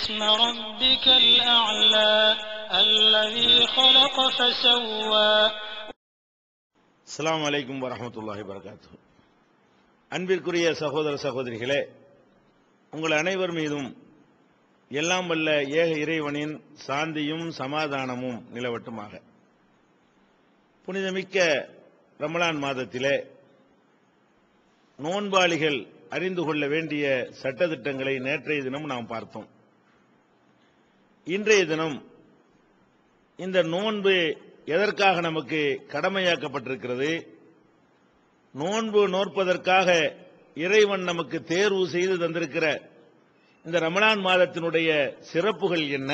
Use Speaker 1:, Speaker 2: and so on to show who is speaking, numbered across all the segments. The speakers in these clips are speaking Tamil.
Speaker 1: اسم ربك الأعلى الذي خلق فسوى.
Speaker 2: அஸ்ஸலாமு அலைக்கும் வரஹ்மத்துல்லாஹி வபரகாத்துஹு. அன்பிற்குரிய சகோதர சகோதரிகளே, உங்கள் அனைவர் மீதும் எல்லாம் வல்ல ஏக இறைவனின் சாந்தியும் சமாதானமும் நிலவட்டுமாக. புனிதமிக்க ரமலான் மாதத்திலே நோன்பாளிகள் அறிந்து கொள்ள வேண்டிய சட்டதிட்டங்களை நேற்றைய தினம் நாம் பார்த்தோம். இன்றைய தினம் இந்த நோன்பு எதற்காக நமக்கு கடமையாக்கப்பட்டிருக்கிறது, நோன்பு நோற்பதற்காக இறைவன் நமக்கு தேர்வு செய்து தந்திருக்கிற இந்த ரமலான் மாதத்தினுடைய சிறப்புகள் என்ன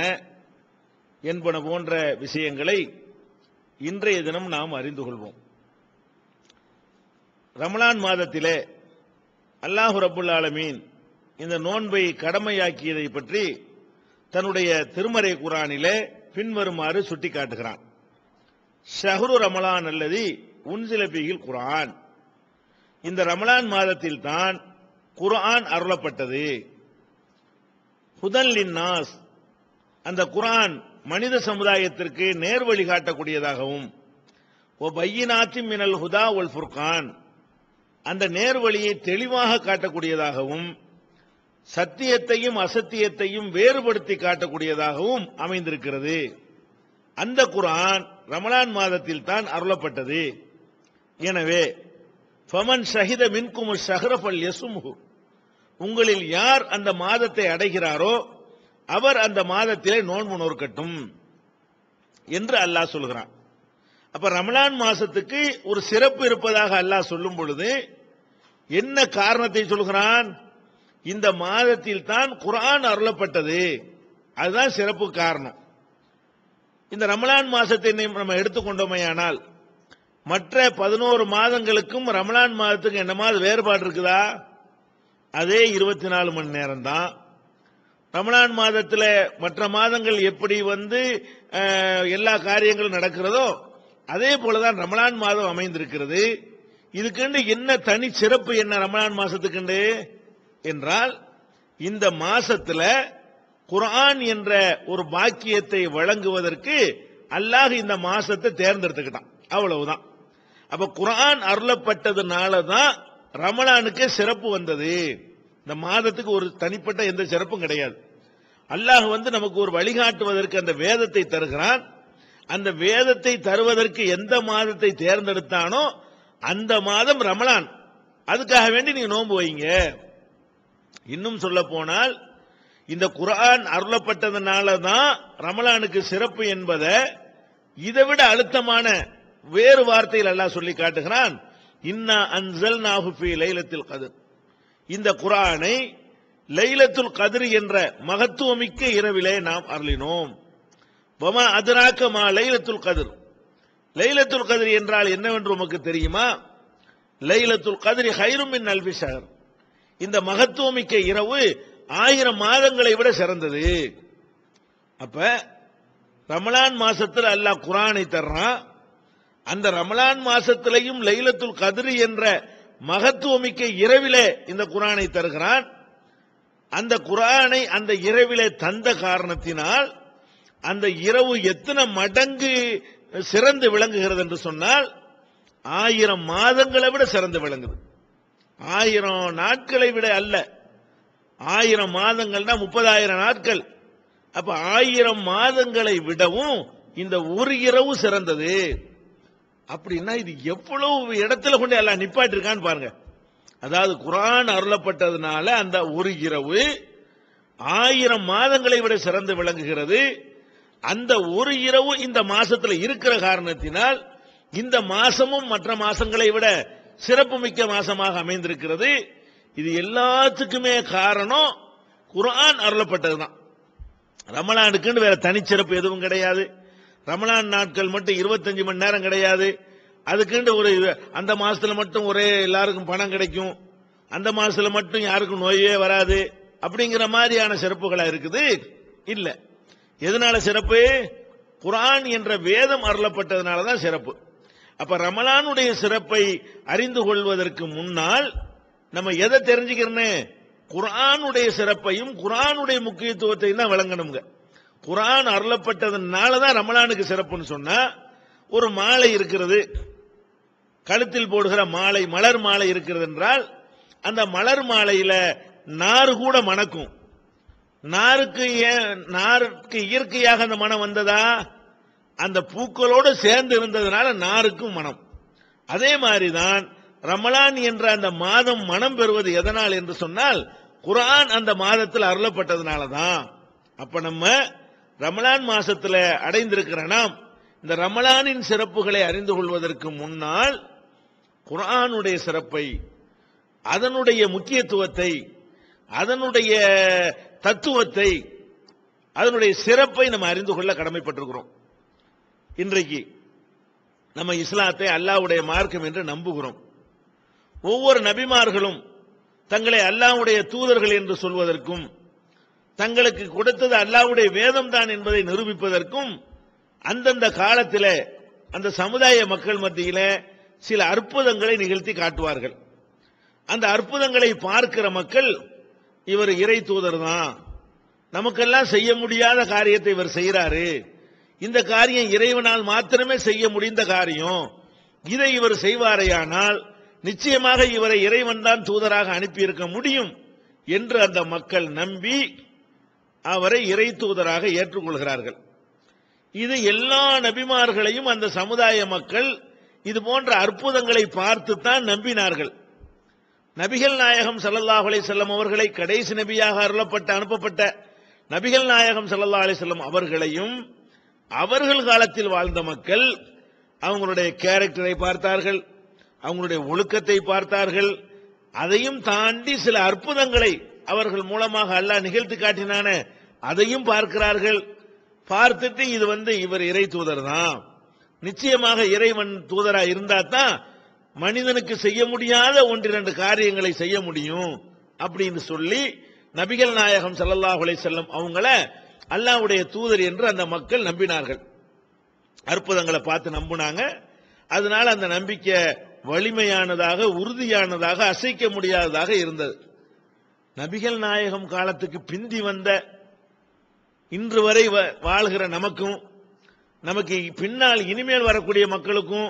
Speaker 2: என்பன போன்ற விஷயங்களை இன்றைய தினம் நாம் அறிந்து கொள்வோம். ரமலான் மாதத்திலே அல்லாஹு ரப்புல் ஆலமீன் இந்த நோன்பை கடமையாக்கியதை பற்றி தன்னுடைய திருமறை குர்ஆனிலே பின்வருமாறு சுட்டிக்காட்டுகிறான். ஷஹ்ரு ரமலான் அல்லதி உன்சில பிஹில் குர்ஆன். இந்த ரமலான் மாதத்தில் தான் குர்ஆன் அருளப்பட்டது. ஹுதல் லின்னாஸ், அந்த குர்ஆன் மனித சமுதாயத்திற்கு நேர்வழி காட்டக்கூடியதாகவும், ஒ பையினாத்தின் மினல் ஹுதா வல் ஃபுர்கான், அந்த நேர்வழியை தெளிவாக காட்டக்கூடியதாகவும், சத்தியத்தையும் அசத்தியத்தையும் வேறுபடுத்தி காட்டக்கூடியதாகவும் அமைந்திருக்கிறது. அந்த குர்ஆன் ரமலான் மாதத்தில் தான் அருளப்பட்டது. எனவே ஃபமன் ஷஹித மின்கும் ஷஹ்ர ஃபல்யஸும்ஹு, உங்களில் யார் அந்த மாதத்தை அடைகிறாரோ அவர் அந்த மாதத்திலே நோன்பு நோற்கட்டும் என்று அல்லாஹ் சொல்கிறான். அப்ப ரமலான் மாசத்துக்கு ஒரு சிறப்பு இருப்பதாக அல்லாஹ் சொல்லும் பொழுது என்ன காரணத்தை சொல்கிறான்? இந்த மாதத்தில் தான் குர்ஆன் அருளப்பட்டது, அதுதான் சிறப்பு காரணம். இந்த ரமலான் மாசத்தை நம்ம எடுத்துக்கொண்டோமையானால் மற்ற 11 மாதங்களுக்கும் ரமலான் மாதத்துக்கு என்னமாவது வேறுபாடு இருக்குதா? அதே 24 மணி நேரம் தான். ரமலான் மாதத்தில் மற்ற மாதங்கள் எப்படி எல்லா காரியங்களும் நடக்கிறதோ அதே போலதான் ரமலான் மாதம் அமைந்திருக்கிறது. இதுக்கு என்ன தனி சிறப்பு என்ன ரமலான் மாசத்துக்கு என்றால், இந்த மாசத்துல குர்ஆன் என்ற ஒரு பாக்கியத்தை வழங்குவதற்கு அல்லாஹ் இந்த மாசத்தை தேர்ந்தெடுத்துக்கிட்டான், அவ்வளவுதான். அப்ப குர்ஆன் அருளப்பட்டதுனால தான் ரமலானுக்கு சிறப்பு வந்தது. இந்த மாதத்துக்கு ஒரு தனிப்பட்ட எந்த சிறப்பும் கிடையாது. அல்லாஹ் நமக்கு ஒரு வழிகாட்டுவதற்கு அந்த வேதத்தை தருகிறான். அந்த வேதத்தை தருவதற்கு எந்த மாதத்தை தேர்ந்தெடுத்தானோ அந்த மாதம் ரமலான். அதுக்காக வேண்டி நீங்க நோன்பு வைங்க. இன்னும் சொல்ல போனால் இந்த குர்ஆன் அருளப்பட்டதுனால தான் ரமலானுக்கு சிறப்பு என்பதை இதைவிட அழுத்தமான வேறு வார்த்தையில் அல்லாஹ் சொல்லி காட்டுகிறான். இன்னா அன்ஸல்நாஹு ஃபீ லைலத்துல் கத்ர், இந்த குர்ஆனை லைலத்துல் கத்ர் என்ற மகத்துவமிக்க இரவிலே நாம் அருளினோம். வமா அத்ராக மா லைலத்துல் கத்ர், லைலத்துல் கத்ர் என்றால் என்னவென்று உமக்கு தெரியுமா? லைலத்துல் கத்ரி கைரும் மின் அல்ஃபி ஷஹர், இந்த மகத்துவமிக்க இரவு 1000 மாதங்களை விட சிறந்தது. அப்ப ரமலான் மாசத்தில் அல்லாஹ் குர்ஆனை தர்றான். அந்த ரமலான் மாசத்திலையும் லைலத்துல் கத்ர் என்ற மகத்துவமிக்க இரவிலே இந்த குர்ஆனை தருகிறான். அந்த குர்ஆனை அந்த இரவிலே தந்த காரணத்தினால் அந்த இரவு எத்தனை மடங்கு சிறந்து விளங்குகிறது என்று சொன்னால் 1000 மாதங்களை விட சிறந்து விளங்குது. 1000 நாட்களை விட அல்ல, 1000 மாதங்கள்னா 30,000 நாட்கள். அப்ப 1000 மாதங்களை விடவும் இந்த ஒரு இரவு சிறந்தது. அப்படின்னா இது எவ்வளவு இடத்துல கொண்டு எல்லாம் நிப்பாட்டி இருக்கான்னு பாருங்க. அதாவது குர்ஆன் அருளப்பட்டதுனால அந்த ஒரு இரவு 1000 மாதங்களை விட சிறந்து விளங்குகிறது. அந்த ஒரு இரவு இந்த மாசத்துல இருக்கிற காரணத்தினால் இந்த மாசமும் மற்ற மாசங்களை விட சிறப்பு மிக்க மாசமாக அமைந்திருக்கிறது. இது எல்லாத்துக்குமே காரணம் குர்ஆன் அருளப்பட்டதுதான். ரமலானுக்குன்னு வேற தனிச்சிறப்பு எதுவும் கிடையாது. ரமலான் நாட்கள் மட்டும் 25 மணி நேரம் கிடையாது. அதுக்குன்னு ஒரு அந்த மாசத்துல மட்டும் ஒரே எல்லாருக்கும் பணம் கிடைக்கும், அந்த மாசத்துல மட்டும் யாருக்கும் நோயே வராது அப்படிங்கிற மாதிரியான சிறப்புகளா இருக்குது இல்ல. எதனால சிறப்பு? குர்ஆன் என்ற வேதம் அருளப்பட்டதனால தான் சிறப்பு. அப்ப ரமலானுடைய சிறப்பை அறிந்து கொள்வதற்கு முன்னால் நம்ம எதை தெரிஞ்சுக்கிறோம்? குர்ஆனுடைய சிறப்பையும் குர்ஆனுடைய முக்கியத்துவத்தையும் தான் விளங்கணுங்க. குர்ஆன் அருளப்பட்டதுனால தான் ரமலானுக்கு சிறப்புன்னு சொன்னா, ஒரு மாலை இருக்கிறது, கழுத்தில் போடுகிற மாலை, மலர் மாலை இருக்கிறது என்றால், அந்த மலர் மாலையில நாறு கூட மணக்கும். நாருக்கு இயற்கையாக அந்த மனம் வந்ததா? அந்த பூக்களோடு சேர்ந்து இருந்ததுனால நாருக்கும் மனம். அதே மாதிரிதான் ரமலான் என்ற அந்த மாதம் மனம் பெறுவது எதனால் என்று சொன்னால், குர்ஆன் அந்த மாதத்தில் அருளப்பட்டதுனால தான். அப்ப நம்ம ரமலான் மாசத்துல அடைந்திருக்கிற நாம் இந்த ரமலானின் சிறப்புகளை அறிந்து கொள்வதற்கு முன்னால் குர்ஆனுடைய சிறப்பை, அதனுடைய முக்கியத்துவத்தை, அதனுடைய தத்துவத்தை, அதனுடைய சிறப்பை நம்ம அறிந்து கொள்ள கடமைப்பட்டிருக்கிறோம். இன்றைக்கு நம்ம இஸ்லாத்தை அல்லாஹ்வுடைய மார்க்கம் என்று நம்புகிறோம். ஒவ்வொரு நபிமார்களும் தங்களை அல்லாஹ்வுடைய தூதர்கள் என்று சொல்வதற்கும், தங்களுக்கு கொடுத்தது அல்லாஹ்வுடைய வேதம் தான் என்பதை நிரூபிப்பதற்கும் அந்தந்த காலத்தில் அந்த சமுதாய மக்கள் மத்தியில் சில அற்புதங்களை நிகழ்த்தி காட்டுவார்கள். அந்த அற்புதங்களை பார்க்கிற மக்கள், இவர் இறை தூதர் தான், நமக்கெல்லாம் செய்ய முடியாத காரியத்தை இவர் செய்கிறாரு, இந்த காரியம் இறைவனால் மாத்திரமே செய்ய முடிந்த காரியம், இதை இவர் செய்வாரையானால் நிச்சயமாக இவரை இறைவன் தான் தூதராக அனுப்பியிருக்க முடியும் என்று அந்த மக்கள் நம்பி அவரை இறை தூதராக ஏற்றுக்கொள்கிறார்கள். இது எல்லா நபிமார்களையும் அந்த சமுதாய மக்கள் இது போன்ற அற்புதங்களை பார்த்துத்தான் நம்பினார்கள். நபிகள் நாயகம் ஸல்லல்லாஹு அலைஹி வஸல்லம் அவர்களை கடைசி நபியாக அனுப்பப்பட்ட நபிகள் நாயகம் ஸல்லல்லாஹு அலைஹி வஸல்லம் அவர்களையும் அவர்கள் காலத்தில் வாழ்ந்த மக்கள் அவங்களுடைய கேரக்டரை பார்த்தார்கள், அவங்களுடைய ஒழுக்கத்தை பார்த்தார்கள். அதையும் தாண்டி சில அற்புதங்களை அவர்கள் மூலமாக அல்லாஹ் நிகழ்த்தி காட்டினான அதையும் பார்க்கிறார்கள். பார்த்துட்டு இது இவர் இறை தூதர் தான், நிச்சயமாக இறைவன் தூதரா இருந்தா தான் மனிதனுக்கு செய்ய முடியாத ஒன்றிரண்டு காரியங்களை செய்ய முடியும் அப்படின்னு சொல்லி நபிகள் நாயகம் ஸல்லல்லாஹு அலைஹி வஸல்லம் அவங்கள அல்லாஹ்வுடைய தூதர் என்று அந்த மக்கள் நம்பினார்கள். அற்புதங்களை பார்த்து நம்பினாங்க. அதனால அந்த நம்பிக்கை வலிமையானதாக, உறுதியானதாக, அசைக்க முடியாததாக இருந்தது. நபிகள் நாயகம் காலத்துக்கு பிந்தி வந்த இன்று வரை வாழ்கிற நமக்கும், நமக்கு பின்னால் இனிமேல் வரக்கூடிய மக்களுக்கும்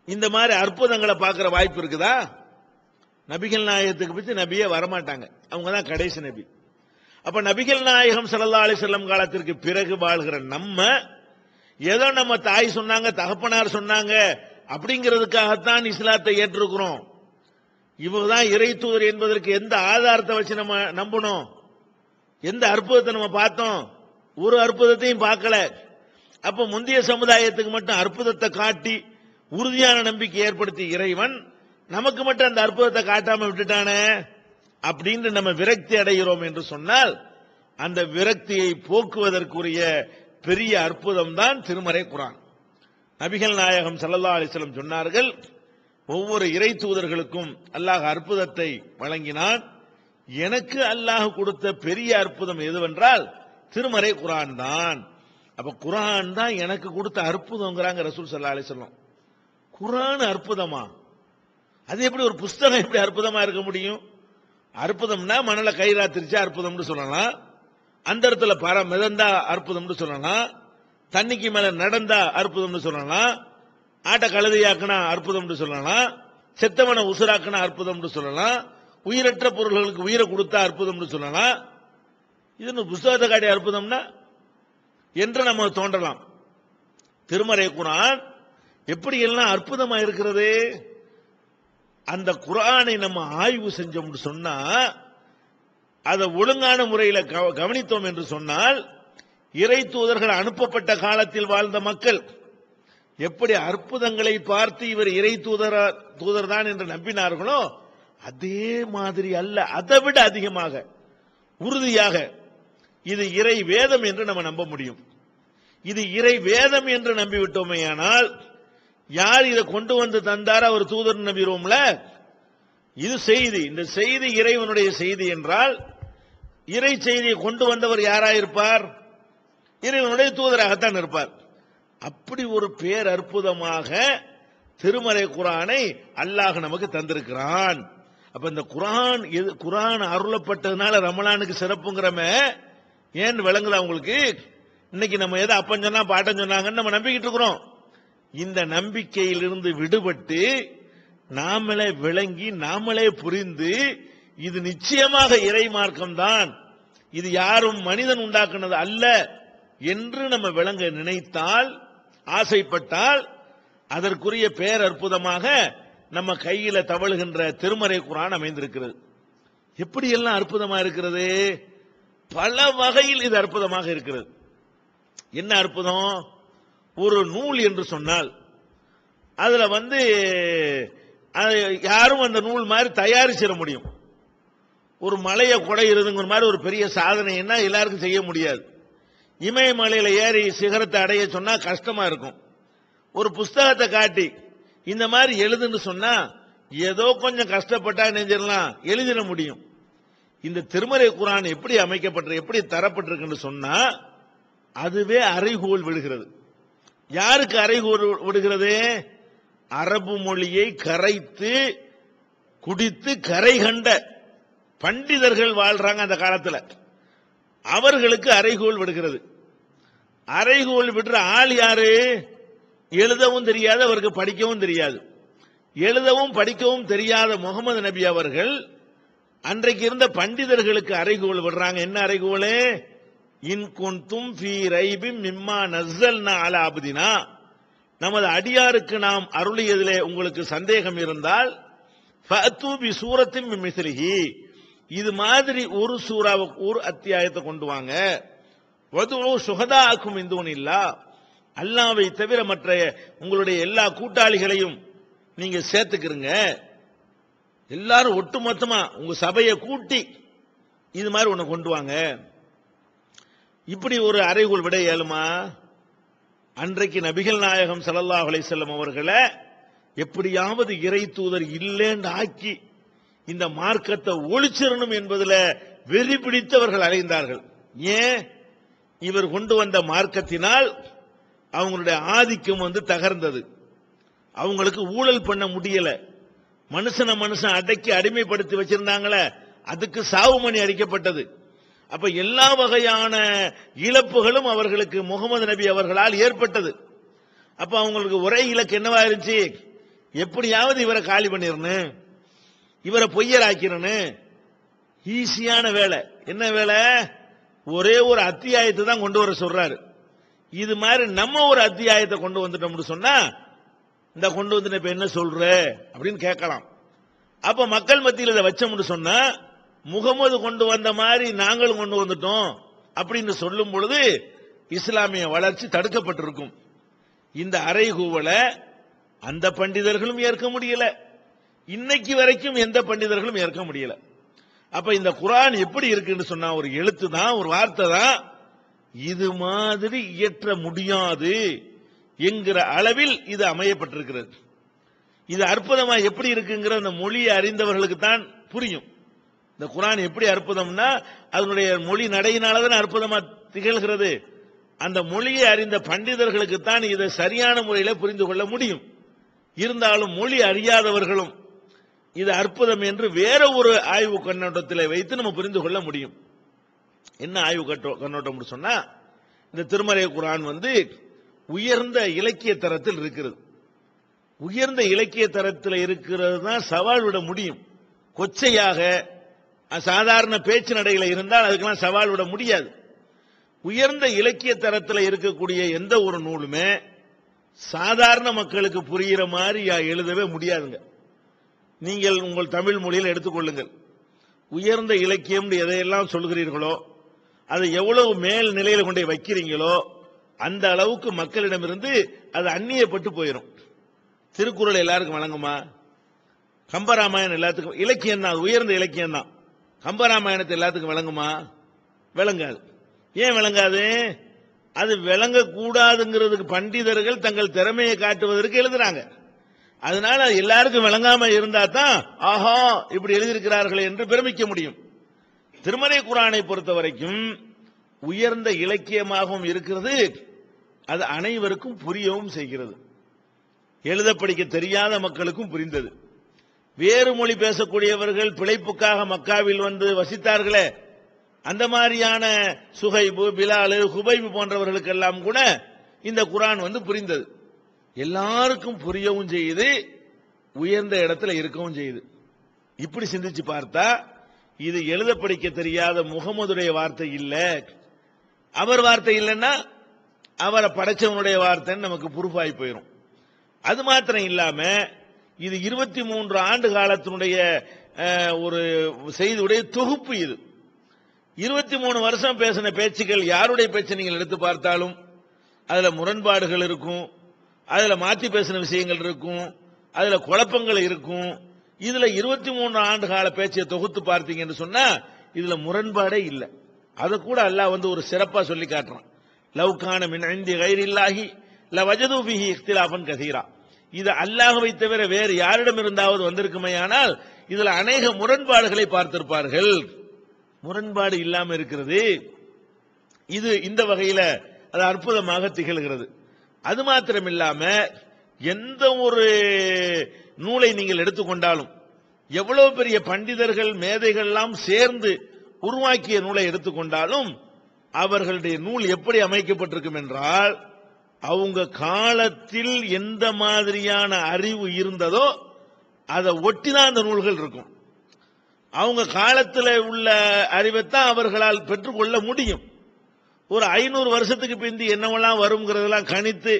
Speaker 2: இந்த மாதிரி அற்புதங்களை பார்க்கிற வாய்ப்பு இருக்குதா? நபிகள் நாயகத்துக்கு பிச்சு நபியே வரமாட்டாங்க, அவங்க தான் கடைசி நபி. அப்ப நபிகள் நாயகம் ஸல்லல்லாஹு அலைஹி வஸல்லம் காலத்திற்கு பிறகு வாழ்கிற நம்ம ஏதோ நம்ம தாய் சொன்னாங்க, தகப்பனார் சொன்னாங்க அப்படிங்கிறதுக்காகத்தான் இஸ்லாத்தை ஏற்றிருக்கிறோம். இவர்தான் இறை தூதர் என்பதற்கு எந்த ஆதாரத்தை வச்சு நம்ம நம்பணும்? எந்த அற்புதத்தை நம்ம பார்த்தோம்? ஒரு அற்புதத்தையும் பார்க்கல. அப்ப முந்தைய சமுதாயத்துக்கு மட்டும் அற்புதத்தை காட்டி உறுதியான நம்பிக்கை ஏற்படுத்தி இறைவன் நமக்கு மட்டும் அந்த அற்புதத்தை காட்டாம விட்டுட்டானே அப்படின்னு நம்ம விரக்தி அடைகிறோம் என்று சொன்னால், அந்த விரக்தியை போக்குவதற்குரிய பெரிய அற்புதம் தான் திருமறை குர்ஆன். நபிகள் நாயகம் ஸல்லல்லாஹு அலைஹி வஸல்லம் சொன்னார்கள், ஒவ்வொரு இறை தூதர்களுக்கும் அல்லாஹ் அற்புதத்தை வழங்கினான். எனக்கு அல்லாஹ் கொடுத்த பெரிய அற்புதம் எதுவென்றால் திருமறை குர்ஆன் தான். அப்ப குர்ஆன் தான் எனக்கு கொடுத்த அற்புதம்ங்கறாங்க ரசூல் ஸல்லல்லாஹு அலைஹி வஸல்லம். குர்ஆன் அற்புதமா? அது எப்படி ஒரு புத்தகம் எப்படி அற்புதமா இருக்க முடியும்? அற்புதம்னா மணல கைராத்திரிச்சா அற்புதம்னு சொல்லலாம், அந்த இடத்துல மிதந்தா அற்புதம்னு சொல்லலாம், தண்ணிக்கு மேல நடந்தா அற்புதம்னு சொல்லலாம், ஆட்ட கழுதையாக்குனா அற்புதம்னு சொல்லலாம், செத்தவனை உசுராக்குனா அற்புதம்னு சொல்லலாம், உயிரற்ற பொருள்களுக்கு உயிரை கொடுத்தா அற்புதம்னு சொல்லலாம். இது புத்தகத்தை காட்டிய அற்புதம்னா என்று நம்ம தோன்றலாம். திருமறை குர்ஆன் எப்படி எல்லாம் அற்புதமா இருக்கிறது? அந்த குர்ஆனை நம்ம ஆய்வு செஞ்சோம்னு சொன்னா, அதை ஒழுங்கான முறையில் கவனித்தோம் என்று சொன்னால், இறை தூதர்கள் அனுப்பப்பட்ட காலத்தில் வாழ்ந்த மக்கள் எப்படி அற்புதங்களை பார்த்து இவர் இறை தூதர் தான் என்று நம்பினார்களோ அதே மாதிரி அல்ல, அதை விட அதிகமாக உறுதியாக இது இறை வேதம் என்று நம்ம நம்ப முடியும். இது இறை வேதம் என்று நம்பிவிட்டோமேயானால், யார் இதை கொண்டு வந்து தந்தார் அவர் தூதர் நம்பிடுவோம்ல. இது செய்தி, இந்த செய்தி இறைவனுடைய செய்தி என்றால் இறை செய்தியை கொண்டு வந்தவர் யாராயிருப்பார்? இறைவனுடைய தூதராகத்தான் இருப்பார். அப்படி ஒரு பேர் அற்புதமாக திருமறை குர்ஆனை அல்லாஹ் நமக்கு தந்திருக்கிறான். அப்ப இந்த குர்ஆன் அருளப்பட்டதுனால ரமலானுக்கு சிறப்புங்கிறமே ஏன் விளங்குதா உங்களுக்கு? இன்னைக்கு நம்ம எதை அப்பன் சொன்னா பாட்டன் சொன்னாங்கன்னு நம்ம நம்பிக்கிட்டு இருக்கிறோம். இந்த நம்பிக்கையிலிருந்து விடுபட்டு நாமளே விளங்கி நாமளே புரிந்து இது நிச்சயமாக இறை மார்க்கம்தான், இது யாரும் மனிதன் உண்டாக்குனது அல்ல என்று நம்ம விளங்க நினைத்தால், ஆசைப்பட்டால், அதற்குரிய பேரற்புதமாக நம்ம கையில தவழுகின்ற திருமறை குர்ஆன் அமைந்திருக்கிறது. எப்படி எல்லாம் அற்புதமா இருக்கிறது? பல வகையில் இது அற்புதமாக இருக்கிறது. என்ன அற்புதம்? ஒரு நூல் என்று சொன்னால் அதுல யாரும் அந்த நூல் மாதிரி தயாரிச்சிட முடியும். ஒரு மலையை குடையிறதுங்கிற மாதிரி ஒரு பெரிய சாதனை என்ன எல்லாருக்கும் செய்ய முடியாது. இமயமலையில ஏறி சிகரத்தை அடைய சொன்னா கஷ்டமா இருக்கும். ஒரு புஸ்தகத்தை காட்டி இந்த மாதிரி எழுதுன்னு சொன்னா ஏதோ கொஞ்சம் கஷ்டப்பட்டா நெஞ்சிடலாம், எழுதிட முடியும். இந்த திருமறை குர்ஆன் எப்படி அமைக்கப்பட்டு எப்படி தரப்பட்டிருக்குன்னு சொன்னா அதுவே அறைகோல் விடுகிறது. யாருக்கு அறைகோல் விடுகிறது? அரபு மொழியை கரைத்து குடித்து கரை கண்ட பண்டிதர்கள் வாழ்றாங்க அந்த காலத்தில், அவர்களுக்கு அறைகோல் விடுகிறது. அறைகோல் விடுற ஆள் யாரு? எழுதவும் தெரியாது, அவருக்கு படிக்கவும் தெரியாது. எழுதவும் படிக்கவும் தெரியாத முகமது நபி அவர்கள் அன்றைக்கு இருந்த பண்டிதர்களுக்கு அறைகோல் விடுறாங்க. என்ன அறைகோல்? இன் குன்தும் ஃபீ ரைபின் மிம்மா நஸ்ஸல்னா அலா அப்தினா, நமது அடியாருக்கு நாம் அருளியதிலே உங்களுக்கு சந்தேகம் இருந்தால் ஃபஅத்து பி சூரத்தின் மின் மிஸ்லிஹி, இது மாதிரி ஒரு சூறாவை ஒரு அத்தியாயத்தை கொண்டு வாங்க. வதுஉ ஷுஹதாஅக்கும் மின் தூனில்லாஹ், அல்லாஹ்வை தவிர மற்ற உங்களுடைய எல்லா கூட்டாளிகளையும் நீங்க சேர்த்துக்கிறீங்க. எல்லாரும் ஒட்டுமொத்தமா உங்க சபையை கூட்டி இது மாதிரி ஒண்ணு கொண்டு வாங்க. இப்படி ஒரு அறைகோல் விட இயலுமா? அன்றைக்கு நபிகள் நாயகம் ஸல்லல்லாஹு அலைஹி வஸல்லம் அவர்களை எப்படியாவது இறை தூதர் இல்லேன்னு ஆக்கி இந்த மார்க்கத்தை ஒழிச்சிடணும் என்பதில் வெறி பிடித்தவர்கள் அலைந்தார்கள். ஏன்? இவர் கொண்டு வந்த மார்க்கத்தினால் அவங்களுடைய ஆதிக்கம் தகர்ந்தது. அவங்களுக்கு ஊழல் பண்ண முடியல. மனுஷன் அடக்கி அடிமைப்படுத்தி வச்சிருந்தாங்களே, அதுக்கு சாவுமணி அடிக்கப்பட்டது. அப்ப எல்லா வகையான இழப்புகளும் அவர்களுக்கு முகமது நபி அவர்களால் ஏற்பட்டது. அப்ப அவங்களுக்கு ஒரே இலக்கு என்னவா இருந்துச்சு? எப்படியாவது இவரை காலி பண்ணிடணும், இவரை பொய்யராக்கிறணும். ஈஸியான வேலை. என்ன வேலை? ஒரே ஒரு அத்தியாயத்தை தான் கொண்டு வர சொல்றாரு. இது மாதிரி நம்ம ஒரு அத்தியாயத்தை கொண்டு வந்துட்டோம்னு சொன்னா, இந்த கொண்டு வந்து இப்ப என்ன சொல்ற அப்படின்னு கேட்கலாம். அப்ப மக்கள் மத்தியில் இதை வச்சோம்னு சொன்னா, முகமது கொண்டு வந்த மாதிரி நாங்களும் கொண்டு வந்துட்டோம் அப்படின்னு சொல்லும் பொழுது இஸ்லாமிய வளர்ச்சி தடுக்கப்பட்டிருக்கும். இந்த அறைகூவலை அந்த பண்டிதர்களும் ஏற்க முடியல, இன்னைக்கு வரைக்கும் எந்த பண்டிதர்களும் ஏற்க முடியல. அப்ப இந்த குர்ஆன் எப்படி இருக்குன்னு சொன்னா, ஒரு எழுத்து தான், ஒரு வார்த்தை தான், இது மாதிரி இயற்ற முடியாது என்கிற அளவில் இது அமையப்பட்டிருக்கிறது. இது அற்புதமா எப்படி இருக்குங்கிற அந்த மொழியை அறிந்தவர்களுக்கு தான் புரியும். இந்த குர்ஆன் எப்படி அற்புதம்னா அதனுடைய மொழி நடையினால்தான் அற்புதமா திகழ்கிறது. அந்த மொழியை அறிந்த பண்டிதர்களுக்கு தான் இதை சரியான முறையில் புரிந்து கொள்ள முடியும். இருந்தாலும் மொழி அறியாதவர்களும் இது அற்புதம் என்று வேற ஒரு ஆய்வு கண்ணோட்டத்தில் வைத்து நம்ம புரிந்து கொள்ள முடியும். என்ன ஆய்வு கண்ணோட்டம் சொன்னா, இந்த திருமறை குர்ஆன் உயர்ந்த இலக்கிய தரத்தில் இருக்கிறது. உயர்ந்த இலக்கிய தரத்தில் இருக்கிறது தான் சவால் விட முடியும். கொச்சையாக சாதாரண பேச்சு நடையில இருந்தால் அதுக்கெல்லாம் சவால் விட முடியாது. உயர்ந்த இலக்கிய தரத்தில் இருக்கக்கூடிய எந்த ஒரு நூலுமே சாதாரண மக்களுக்கு புரிகிற மாதிரி எழுதவே முடியாதுங்க. நீங்கள் உங்கள் தமிழ் மொழியில் எடுத்துக்கொள்ளுங்கள். உயர்ந்த இலக்கியம் எதையெல்லாம் சொல்கிறீர்களோ அதை எவ்வளவு மேல் நிலையில கொண்டு வைக்கிறீங்களோ அந்த அளவுக்கு மக்களிடமிருந்து அது அந்நியப்பட்டு போயிடும். திருக்குறள் எல்லாருக்கும் வழங்குமா? கம்பராமாயணம் எல்லாத்துக்கும் இலக்கியம் தான், உயர்ந்த இலக்கியம் தான். கம்பராமாயணத்தை எல்லாத்துக்கும் வழங்குமா? விளங்காது. ஏன் விளங்காது? அது விளங்கக்கூடாதுங்கிறதுக்கு பண்டிதர்கள் தங்கள் திறமையை காட்டுவதற்கு எழுதுறாங்க. அதனால எல்லாருக்கும் விளங்காம இருந்தா தான் ஆஹா இப்படி எழுதியிருக்கிறார்கள் என்று பிரமிக்க முடியும். திருமறை குர்ஆனை பொறுத்த வரைக்கும் உயர்ந்த இலக்கியமாகவும் இருக்கிறது, அது அனைவருக்கும் புரியவும் செய்கிறது. எழுத படிக்க தெரியாத மக்களுக்கும் புரிந்தது. வேறு மொழி பேசக்கூடியவர்கள் பிழைப்புக்காக மக்காவில் வந்து வசித்தார்களே, அந்த மாதிரியான சுஹைபு, பிலாலு, ஹுபைபு போன்றவர்களுக்கெல்லாம் கூட இந்த குர்ஆன் வந்து புரிந்தது. எல்லாருக்கும் புரியவும் செய்யுது, உயர்ந்த இடத்துல இருக்கவும் செய்யுது. இப்படி சிந்திச்சு பார்த்தா இது எழுத படிக்க தெரியாத முகமதுடைய வார்த்தை இல்ல. அவர் வார்த்தை இல்லைன்னா அவரை படைச்சவனுடைய வார்த்தைன்னு நமக்கு ப்ரூஃப் போயிடும். அது மாத்திரம் இல்லாம இது 23 ஆண்டு காலத்தினுடைய ஒரு செய்தியுடைய தொகுப்பு. இது 23 வருஷம் பேசின பேச்சுக்கள் யாருடைய பேச்சு நீங்கள் எடுத்து பார்த்தாலும் அதுல முரண்பாடுகள் இருக்கும், அதுல மாத்தி பேசின விஷயங்கள் இருக்கும், அதுல குழப்பங்கள் இருக்கும். இதுல 23 ஆண்டு கால பேச்சை தொகுத்து பார்த்தீங்கன்னு சொன்னா இதுல முரண்பாடே இல்லை. அதை கூட அல்லாஹ் வந்து ஒரு சிறப்பா சொல்லி காட்டுறான். லவ் கான மின் இந்தி கைரில்லாஹி லவஜது ஃபீஹி இக்திலாஃபன் கஸீரா. இது அல்லாஹ்வை தவிர வேறு யாரிடம் இருந்தாவது வந்திருக்குமேயானால் இதுல அநேக முரண்பாடுகளை பார்த்திருப்பார்கள். முரண்பாடு இல்லாம இருக்கிறது. இது இந்த வகையில அது அற்புதமாக திகழ்கிறது. அது மாத்திரம் இல்லாம எந்த ஒரு நூலை நீங்கள் எடுத்துக்கொண்டாலும், எவ்வளவு பெரிய பண்டிதர்கள் மேதைகள் எல்லாம் சேர்ந்து உருவாக்கிய நூலை எடுத்துக்கொண்டாலும் அவர்களுடைய நூல் எப்படி அமைக்கப்பட்டிருக்கும் என்றால், அவங்க காலத்தில் எந்த மாதிரியான அறிவு இருந்ததோ அதை ஒட்டிதான் அந்த நூல்கள் இருக்கும். அவங்க காலத்தில் உள்ள அறிவைத்தான் அவர்களால் பெற்றுக்கொள்ள முடியும். ஒரு 500 வருஷத்துக்கு பிந்தி என்னவெல்லாம் வருங்கிறதெல்லாம் கணித்து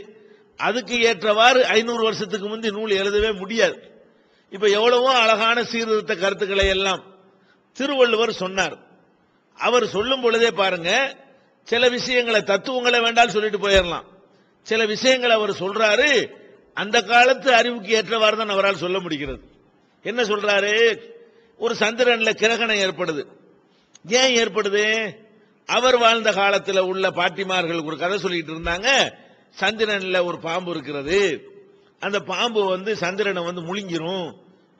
Speaker 2: அதுக்கு ஏற்றவாறு 500 வருஷத்துக்கு முந்தி நூல் எழுதவே முடியாது. இப்ப எவ்வளவோ அழகான சீர்திருத்த கருத்துக்களை எல்லாம் திருவள்ளுவர் சொன்னார். அவர் சொல்லும் பொழுதே பாருங்க, சில விஷயங்களை தத்துவங்களை வேண்டாம் சொல்லிட்டு போயிடலாம். சில விஷயங்களை அவர் சொல்றாரு, அந்த காலத்து அறிவுக்கு ஏற்றவாறு தான் அவரால் சொல்ல முடிகிறது. என்ன சொல்றாரு? ஒரு சந்திரன்ல கிரகணம் ஏற்படுது. ஏன் ஏற்படுது? அவர் வாழ்ந்த காலத்தில் உள்ள பாட்டிமார்கள் ஒரு கதை சொல்லிட்டு இருந்தாங்க. சந்திரன்ல ஒரு பாம்பு இருக்கிறது, அந்த பாம்பு வந்து சந்திரனை வந்து முழுங்கிரும்,